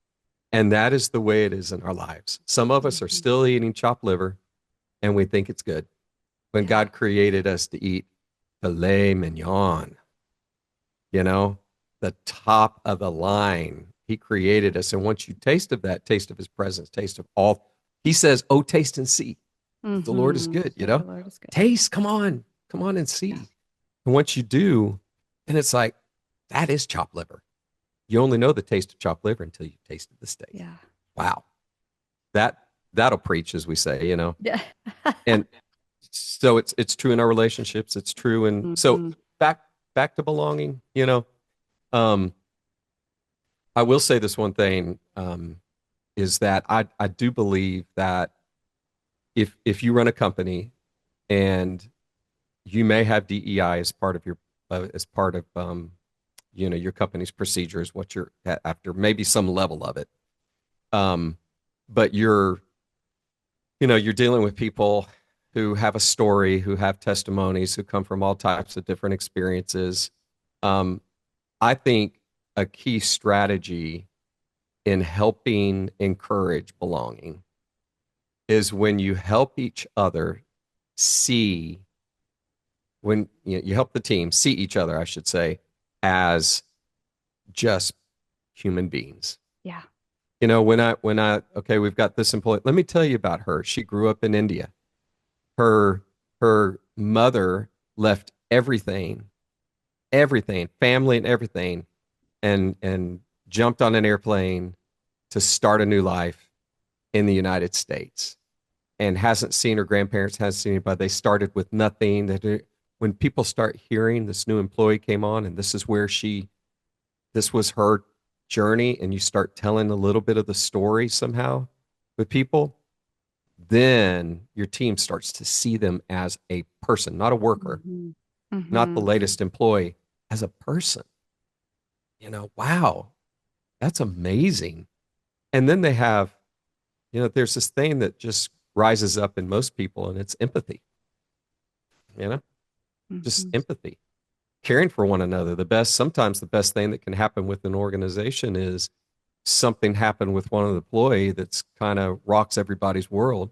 C: And that is the way it is in our lives. Some of us are
B: Mhm.
C: still eating chopped liver and we think it's good when
B: Yeah.
C: God created us to eat filet mignon, you know, the top of the line. He created us. And once you taste of that, taste of his presence, taste of all, he says, oh, taste and see that the Lord is
B: Hmm.
C: good,
B: That the Lord is good.
C: Taste, come on and
B: Yeah.
C: see. And once you do, and it's like, that is chopped liver. You only know the taste of chopped liver until you tasted the steak.
B: Yeah.
C: Wow. That'll preach, as we say.
B: Yeah.
C: And so it's true in our relationships. It's true. And so
B: Hmm.
C: back to belonging. Um, I will say this one thing, is that I do believe that if you run a company and you may have DEI as part of your company's procedures, what you're after, maybe some level of it. But you're dealing with people who have a story, who have testimonies, who come from all types of different experiences. Um, I think a key strategy in helping encourage belonging is when you help each other see, when you help the team see each other, I should say, as just human beings.
B: Yeah.
C: Okay, we've got this employee. Let me tell you about her. She grew up in India. Her mother left everything, family and everything, and jumped on an airplane to start a new life in the United States, and hasn't seen her grandparents, hasn't seen anybody. They started with nothing. When people start hearing this new employee came on, and this was her journey, and you start telling a little bit of the story somehow with people, then your team starts to see them as a person, not a worker,
B: Hmm.
C: not the
B: Hmm.
C: latest employee, as a person. Wow, that's amazing. And then there's this thing that just rises up in most people, and it's empathy, just
B: Hmm.
C: empathy, caring for one another. Sometimes the best thing that can happen with an organization is something happen with one of the employee that's kind of rocks everybody's world.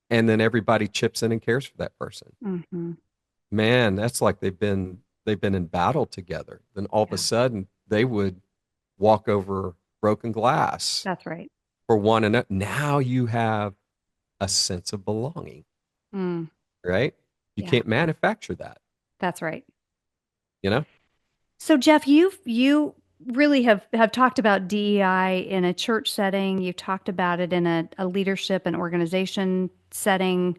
C: And then everybody chips in and cares for that person.
B: Hmm.
C: Man, that's like they've been in battle together. Then all of a
B: Yeah.
C: sudden they would walk over broken glass
B: That's right.
C: for one another. Now you have a sense of belonging,
B: Mm.
C: right? You
B: Yeah.
C: can't manufacture that,
B: That's right.
C: you know?
B: So Jeff, you really have talked about DEI in a church setting. You've talked about it in a leadership and organization setting.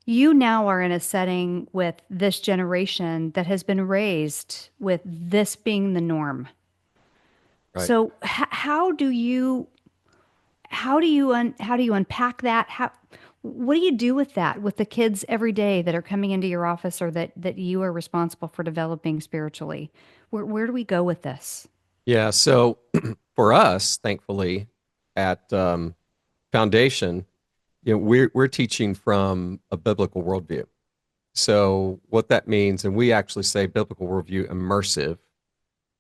B: You now are in a setting with this generation that has been raised with this being the norm.
C: Right.
B: So how do you unpack that? What do you do with that with the kids every day that are coming into your office or that you are responsible for developing spiritually? Where do we go with this?
C: Yeah. So for us, thankfully, at Foundation, we're teaching from a biblical worldview. So what that means, and we actually say biblical worldview immersive.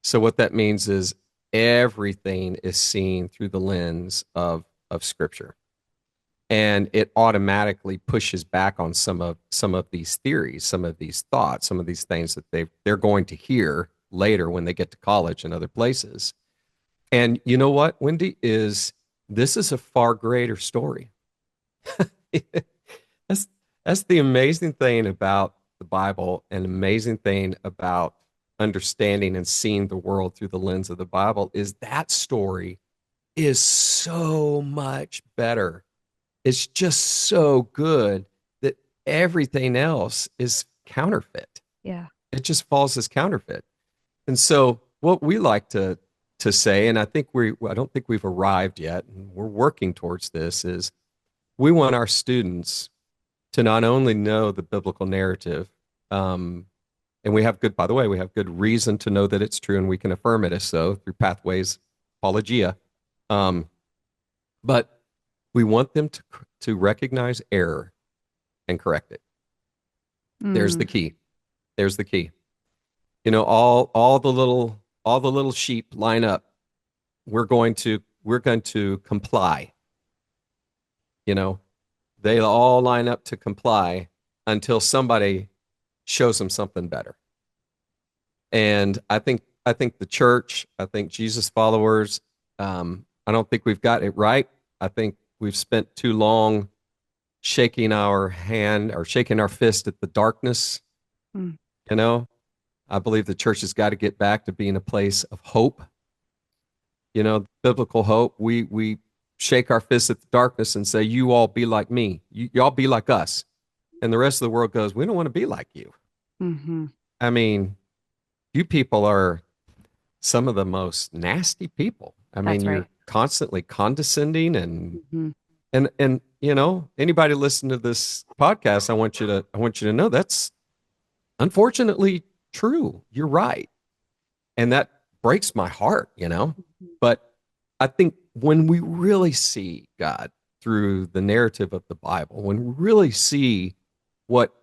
C: So what that means is everything is seen through the lens of Scripture. and it automatically pushes back on some of these theories, some of these thoughts, some of these things that they're going to hear later when they get to college and other places. And you know what, Wendy, is this is a far greater story. that's that's the amazing thing about the Bible, and amazing thing about understanding and seeing the world through the lens of the Bible, is that story is so much better. It's just so good that everything else is counterfeit.
B: Yeah.
C: It just falls as counterfeit. And so what we like to say, and I don't think we've arrived yet, and we're working towards this, is we want our students to not only know the biblical narrative, and by the way, we have good reason to know that it's true, and we can affirm it as so through pathways apologia. But we want them to recognize error and correct it. There's the key. There's the key. You know, all the little sheep line up. We're going to comply. You know, they all line up to comply until somebody shows them something better. And I think the church, I think Jesus followers, I don't think we've got it right. I think we've spent too long shaking our hand or shaking our fist at the darkness. You know, I believe the church has got to get back to being a place of hope. You know, biblical hope. We shake our fists at the darkness and say, "You all be like me. Y'all be like us." And the rest of the world goes, "We don't want to be like you." I mean, you people are some of the most nasty people. I mean, you're constantly condescending and you know, anybody listen to this podcast, I want you to know that's unfortunately true. You're right. And that breaks my heart, you know. But I think when we really see God through the narrative of the Bible, when we really see what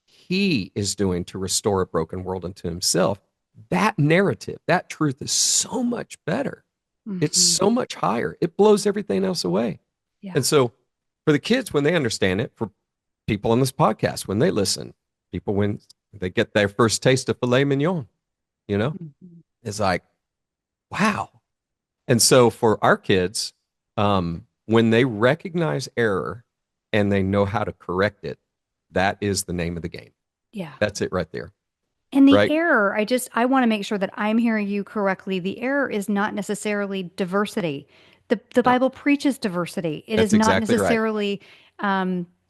C: he is doing to restore a broken world unto himself, that narrative, that truth is so much better. It's so much higher. It blows everything else away.
B: Yeah.
C: And so for the kids, when they understand it, for people on this podcast, when they listen, people, when they get their first taste of filet mignon, you know, it's like, wow. And so for our kids, when they recognize error and they know how to correct it, that is the name of the game.
B: Yeah.
C: That's it right there.
B: And the
C: Right?
B: error, I want to make sure that I'm hearing you correctly. The error is not necessarily diversity. The
C: No,
B: Bible preaches diversity. It is
C: that's
B: not
C: exactly right.
B: necessarily,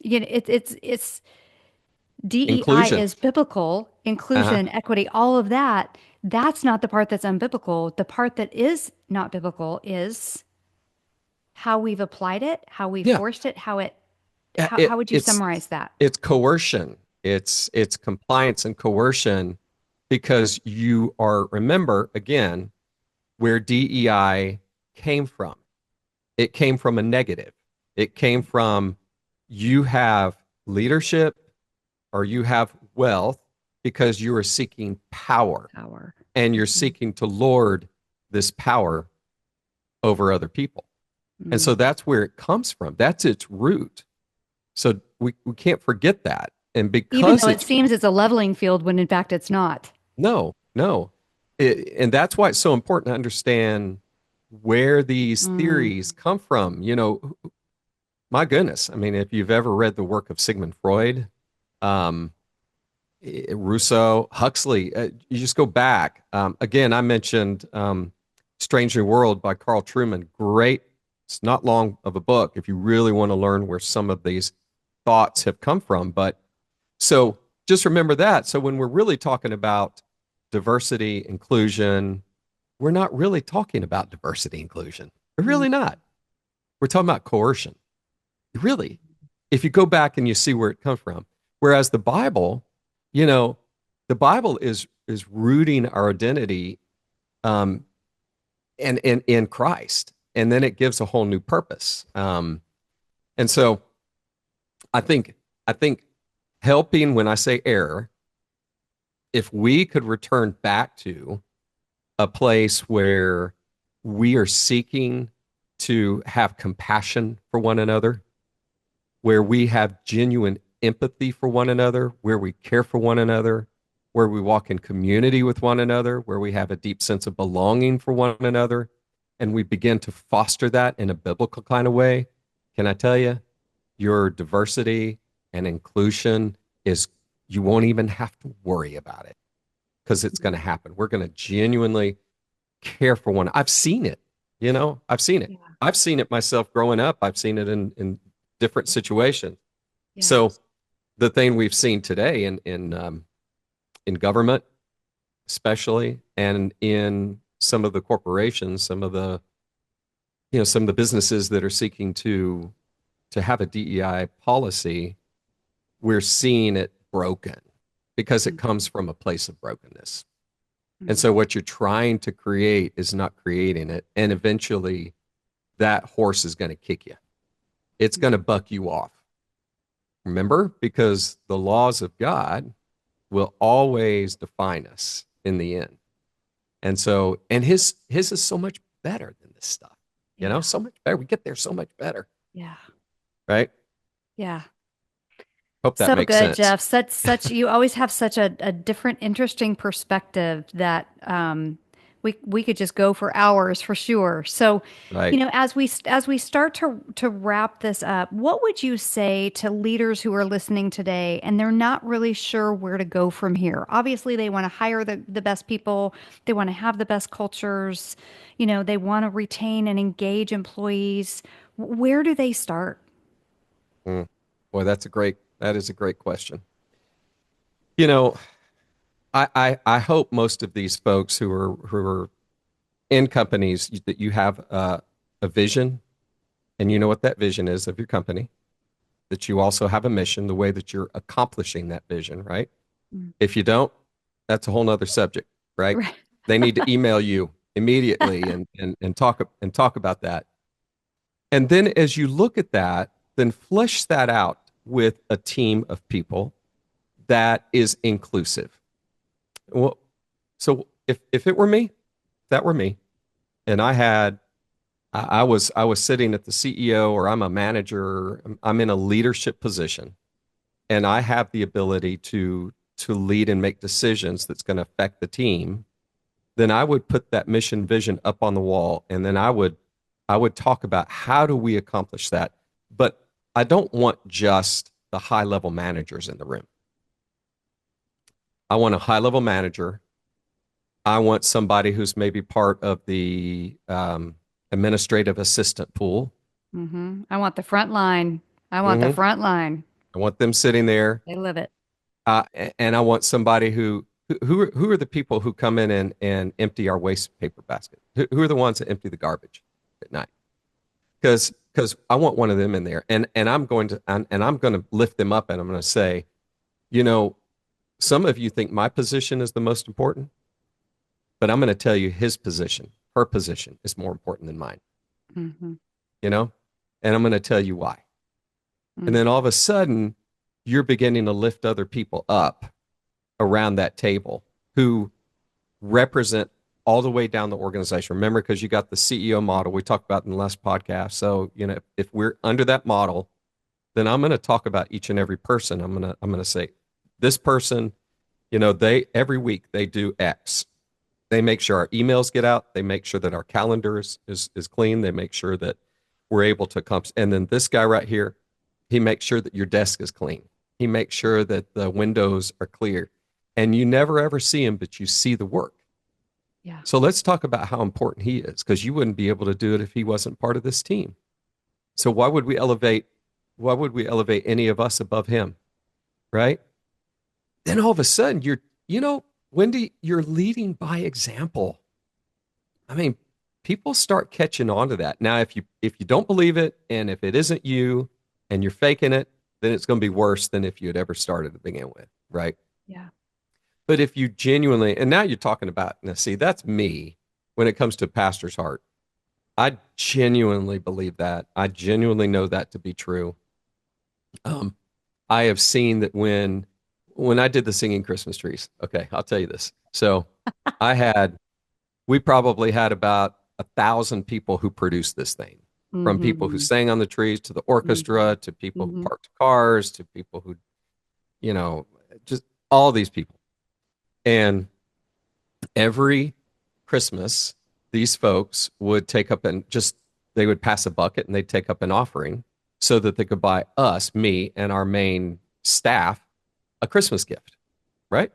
B: it's DEI
C: Inclusion.
B: is biblical,
C: Uh-huh.
B: inclusion, equity, all of that. That's not the part that's unbiblical. The part that is not biblical is how we've applied it, how we
C: Yeah.
B: forced it,
C: Yeah,
B: how would you summarize that?
C: it's coercion. It's compliance and coercion, because you are, remember again, where DEI came from. It came from a negative. It came from, you have leadership or you have wealth because you are seeking power,
B: Power.
C: and you're seeking to lord this power over other people. And so that's where it comes from. That's its root. So we can't forget that. And
B: Even
C: because
B: though it seems it's a leveling field when in fact it's not.
C: no. And that's why it's so important to understand where these theories come from. You know, my goodness. I mean, if you've ever read the work of Sigmund Freud, Rousseau, Huxley, you just go back. Again, I mentioned Strange New World by Carl Trueman. Great. It's not long of a book if you really want to learn where some of these thoughts have come from. But so just remember that. So when we're really talking about diversity, inclusion, we're not really talking about diversity, inclusion. We're really not. We're talking about coercion. Really, if you go back and you see where it comes from. Whereas the Bible, you know, the Bible is rooting our identity and in Christ. And then it gives a whole new purpose. And so I think helping, when I say error, if we could return back to a place where we are seeking to have compassion for one another, where we have genuine empathy for one another, where we care for one another, where we walk in community with one another, where we have a deep sense of belonging for one another, and we begin to foster that in a biblical kind of way, can I tell you, your diversity and inclusion is, you won't even have to worry about it because it's going to happen. We're going to genuinely care for one. I've seen it, I've seen it.
B: Yeah.
C: I've seen it myself growing up. I've seen it in different situations.
B: Yeah.
C: So the thing we've seen today in government, especially, and in some of the corporations, some of the businesses that are seeking to have a DEI policy, we're seeing it broken because it comes from a place of brokenness. And so what you're trying to create is not creating it. And eventually that horse is going to kick you. It's going to buck you off. Remember, because the laws of God will always define us in the end. And so, and his is so much better than this stuff, so much better. We get there so much better.
B: Yeah.
C: Right?
B: Yeah.
C: Hope that
B: So
C: makes
B: good,
C: sense.
B: Jeff. Such you always have such a different, interesting perspective that we could just go for hours for sure. So,
C: Right.
B: as we start to wrap this up, what would you say to leaders who are listening today and they're not really sure where to go from here? Obviously, they want to hire the best people, they want to have the best cultures, they want to retain and engage employees. Where do they start?
C: Boy, that is a great question. You know, I hope most of these folks who are in companies that you have a vision, and you know what that vision is of your company, that you also have a mission, the way that you're accomplishing that vision, right? If you don't, that's a whole nother subject, right?
B: Right.
C: They need to email you immediately and talk about that. And then as you look at that, then flesh that out with a team of people that is inclusive. Well, so if it were me, if that were me, and I was sitting at the CEO, or I'm a manager, I'm in a leadership position, and I have the ability to lead and make decisions that's going to affect the team, then I would put that mission vision up on the wall, and then I would talk about how do we accomplish that. But I don't want just the high level managers in the room. I want a high level manager. I want somebody who's maybe part of the administrative assistant pool.
B: I want the front line. I want the front line.
C: I want them sitting there.
B: They live it.
C: And I want somebody who are the people who come in and empty our waste paper basket? Who are the ones that empty the garbage at night? Because I want one of them in there, and I'm going to lift them up, and I'm going to say, some of you think my position is the most important, but I'm going to tell you his position, her position is more important than mine. And I'm going to tell you why. And then all of a sudden, you're beginning to lift other people up around that table who represent all the way down the organization. Remember, because you got the CEO model we talked about in the last podcast. So, if we're under that model, then I'm going to talk about each and every person. I'm going to say, this person, they every week they do X. They make sure our emails get out. They make sure that our calendar is clean. They make sure that we're able to come. And then this guy right here, he makes sure that your desk is clean. He makes sure that the windows are clear. And you never ever see him, but you see the work.
B: Yeah.
C: So let's talk about how important he is, because you wouldn't be able to do it if he wasn't part of this team. So why would we elevate any of us above him? Right? Then all of a sudden Wendi, you're leading by example. I mean, people start catching on to that. Now, if you don't believe it, and if it isn't you and you're faking it, then it's going to be worse than if you had ever started to begin with, right?
B: Yeah.
C: But if you genuinely, and now you're talking about, now see, that's me when it comes to pastor's heart. I genuinely believe that. I genuinely know that to be true. I have seen that when I did the singing Christmas trees, okay, I'll tell you this. So we probably had about 1,000 people who produced this thing. from people who
B: Mm-hmm.
C: sang on the trees to the orchestra to people who
B: Mm-hmm.
C: parked cars to people who, just all these people. And every Christmas, these folks would take up they would pass a bucket and they'd take up an offering so that they could buy us, me, and our main staff a Christmas gift, right?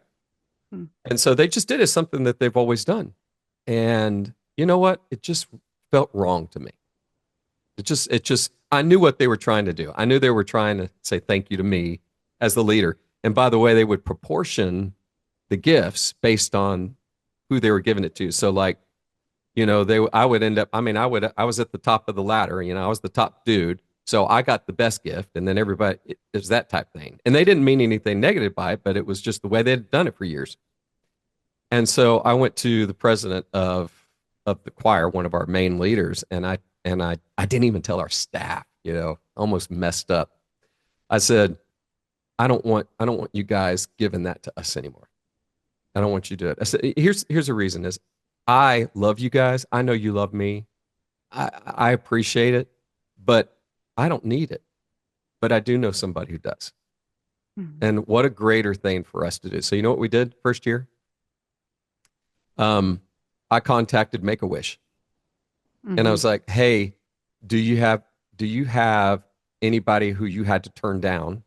B: Mm-hmm.
C: And so they just did it, something that they've always done. And you know what? It just felt wrong to me. I knew what they were trying to do. I knew they were trying to say thank you to me as the leader. And by the way, they would proportion the gifts based on who they were giving it to. So like, I would end up, I was at the top of the ladder, I was the top dude. So I got the best gift. And then everybody, it was that type thing. And they didn't mean anything negative by it, but it was just the way they'd done it for years. And so I went to the president of the choir, one of our main leaders, and I didn't even tell our staff, almost messed up. I said, I don't want you guys giving that to us anymore. I don't want you to do it. I said, here's the reason is I love you guys. I know you love me. I appreciate it, but I don't need it. But I do know somebody who does.
B: Mm-hmm.
C: And what a greater thing for us to do. So you know what we did first year? I contacted Make-A-Wish.
B: Mm-hmm.
C: And I was like, hey, do you have anybody who you had to turn down?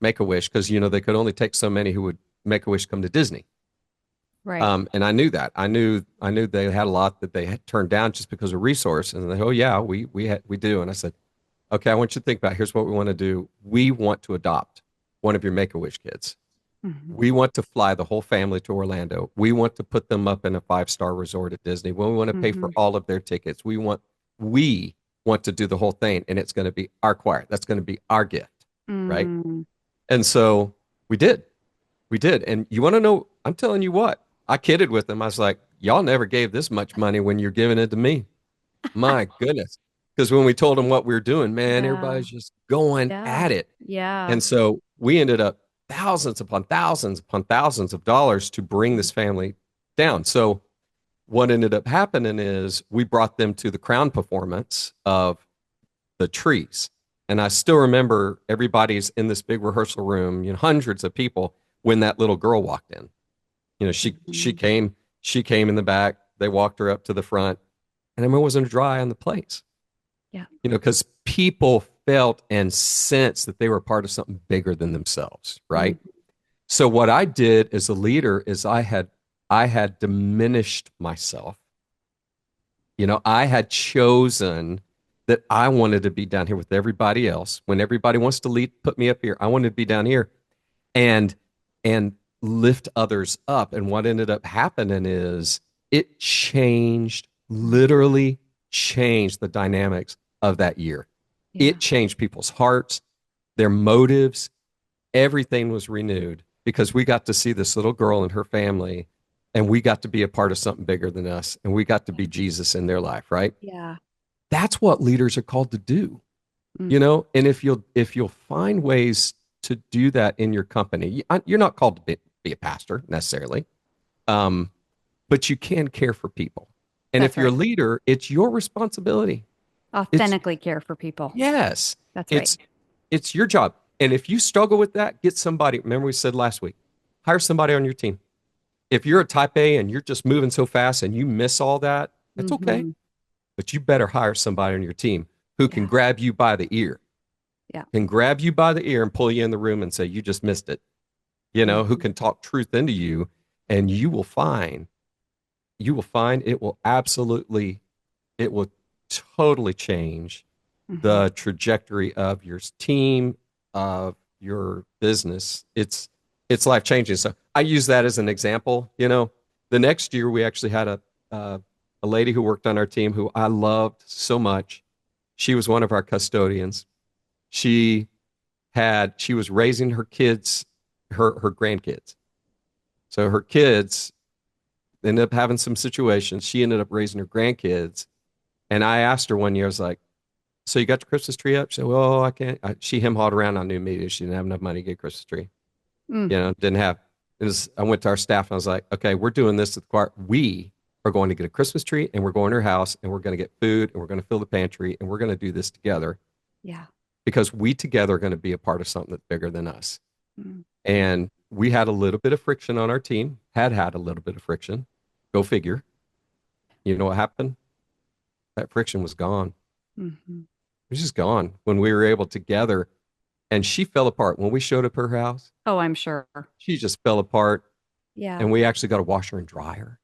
C: Make-A-Wish, because they could only take so many who would Make-A-Wish come to Disney.
B: Right.
C: And I knew that. I knew they had a lot that they had turned down just because of resource. And they, oh yeah, we do. And I said, okay, I want you to think about, here's what we want to do. We want to adopt one of your Make-A-Wish kids.
B: Mm-hmm.
C: We want to fly the whole family to Orlando. We want to put them up in a 5-star resort at Disney. We want to pay for all of their tickets. We want to do the whole thing, and it's going to be our choir. That's going to be our gift, right? And so we did. And you want to know, I'm telling you what, I kidded with them. I was like, y'all never gave this much money when you're giving it to me. My goodness. Because when we told them what we were doing, man, everybody's just going at it.
B: Yeah.
C: And so we ended up thousands upon thousands upon thousands of dollars to bring this family down. So what ended up happening is we brought them to the crown performance of the trees. And I still remember everybody's in this big rehearsal room, hundreds of people, when that little girl walked in. She came in the back. They walked her up to the front, and it wasn't dry on the place.
B: Yeah.
C: Because people felt and sensed that they were part of something bigger than themselves, right? Mm-hmm. So what I did as a leader is I had diminished myself. I had chosen that I wanted to be down here with everybody else. When everybody wants to put me up here, I wanted to be down here and lift others up. And what ended up happening is it literally changed the dynamics of that year. Yeah. It changed people's hearts, their motives. Everything was renewed because we got to see this little girl and her family, and we got to be a part of something bigger than us, and we got to be Jesus in their life, right?
B: Yeah.
C: That's what leaders are called to do. And if you'll find ways to do that in your company, you're not called to be a pastor necessarily, but you can care for people. And if you're a leader, it's your responsibility.
B: Authentically care for people.
C: Yes.
B: That's right.
C: It's your job. And if you struggle with that, get somebody. Remember we said last week, hire somebody on your team. If you're a type A and you're just moving so fast and you miss all that, that's okay. But you better hire somebody on your team who can grab you by the ear. Yeah. Can grab you by the ear and pull you in the room and say, you just missed it. Who can talk truth into you, and you will find it will totally change the trajectory of your team, of your business. It's life changing. So I use that as an example. The next year we actually had a lady who worked on our team who I loved so much. She was one of our custodians. She was raising her kids, her grandkids. So her kids ended up having some situations. She ended up raising her grandkids. And I asked her one year, I was like, so you got your Christmas tree up? She said, well, I can't. She hawed around on new media. She didn't have enough money to get a Christmas tree. Didn't have. I went to our staff and I was like, okay, we're doing this at the choir. We are going to get a Christmas tree, and we're going to her house, and we're going to get food, and we're going to fill the pantry, and we're going to do this together.
B: Yeah.
C: Because we together are going to be a part of something that's bigger than us.
B: Mm.
C: And we had a little bit of friction on our team, had a little bit of friction. Go figure. You know what happened? That friction was gone.
B: Mm-hmm.
C: It was just gone when we were able together. And she fell apart. When we showed up at her house,
B: Oh, I'm sure.
C: she just fell apart.
B: Yeah.
C: And we actually got a washer and dryer.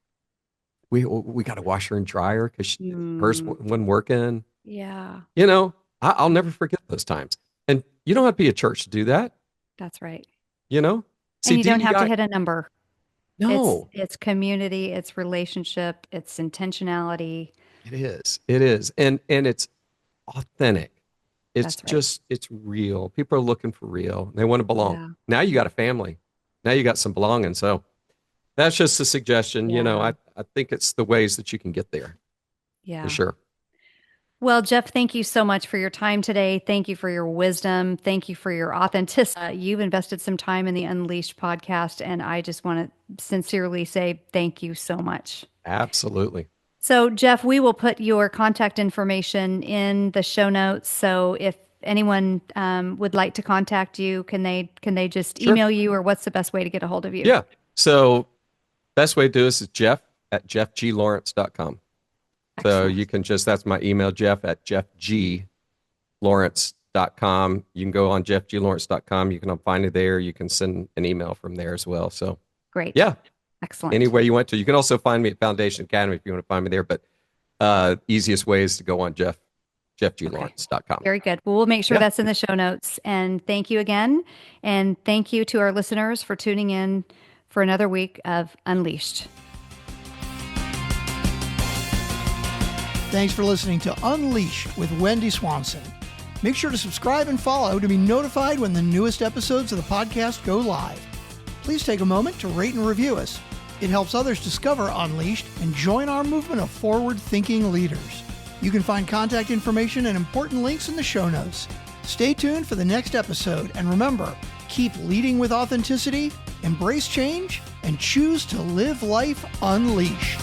C: We got a washer and dryer because hers wasn't working.
B: Yeah.
C: You know, I'll never forget those times. And you don't have to be a church to do that.
B: That's right.
C: You know?
B: And you don't have to
C: DEI
B: hit a number.
C: No.
B: It's community, it's relationship, it's intentionality.
C: It is. And it's authentic. It's
B: That's right.
C: it's real. People are looking for real. They want to belong.
B: Yeah.
C: Now you got a family. Now you got some belonging. So that's just a suggestion. You know,
B: Yeah.
C: I think it's the ways that you can get there.
B: Yeah.
C: For sure.
B: Well, Jeff, thank you so much for your time today. Thank you for your wisdom. Thank you for your authenticity. You've invested some time in the Unleashed podcast, and I just want to sincerely say thank you so much.
C: Absolutely.
B: So, Jeff, we will put your contact information in the show notes. So if anyone would like to contact you, can they just
C: Sure.
B: email you, or what's the best way to get a hold of you?
C: Yeah. So best way to do this is jeff@jeffglawrence.com. So
B: Excellent.
C: you can that's my email, jeff@jeffglawrence.com. You can go on jeffglawrence.com. You can find it there. You can send an email from there as well. So
B: Great.
C: yeah,
B: Excellent.
C: any way you want to. You can also find me at Foundation Academy if you want to find me there. But easiest way is to go on jeffglawrence.com.
B: Very good. Well, we'll make sure
C: Yeah.
B: that's in the show notes. And thank you again. And thank you to our listeners for tuning in for another week of Unleashed.
D: Thanks for listening to Unleashed with Wendy Swanson. Make sure to subscribe and follow to be notified when the newest episodes of the podcast go live. Please take a moment to rate and review us. It helps others discover Unleashed and join our movement of forward-thinking leaders. You can find contact information and important links in the show notes. Stay tuned for the next episode, and remember, keep leading with authenticity, embrace change, and choose to live life unleashed.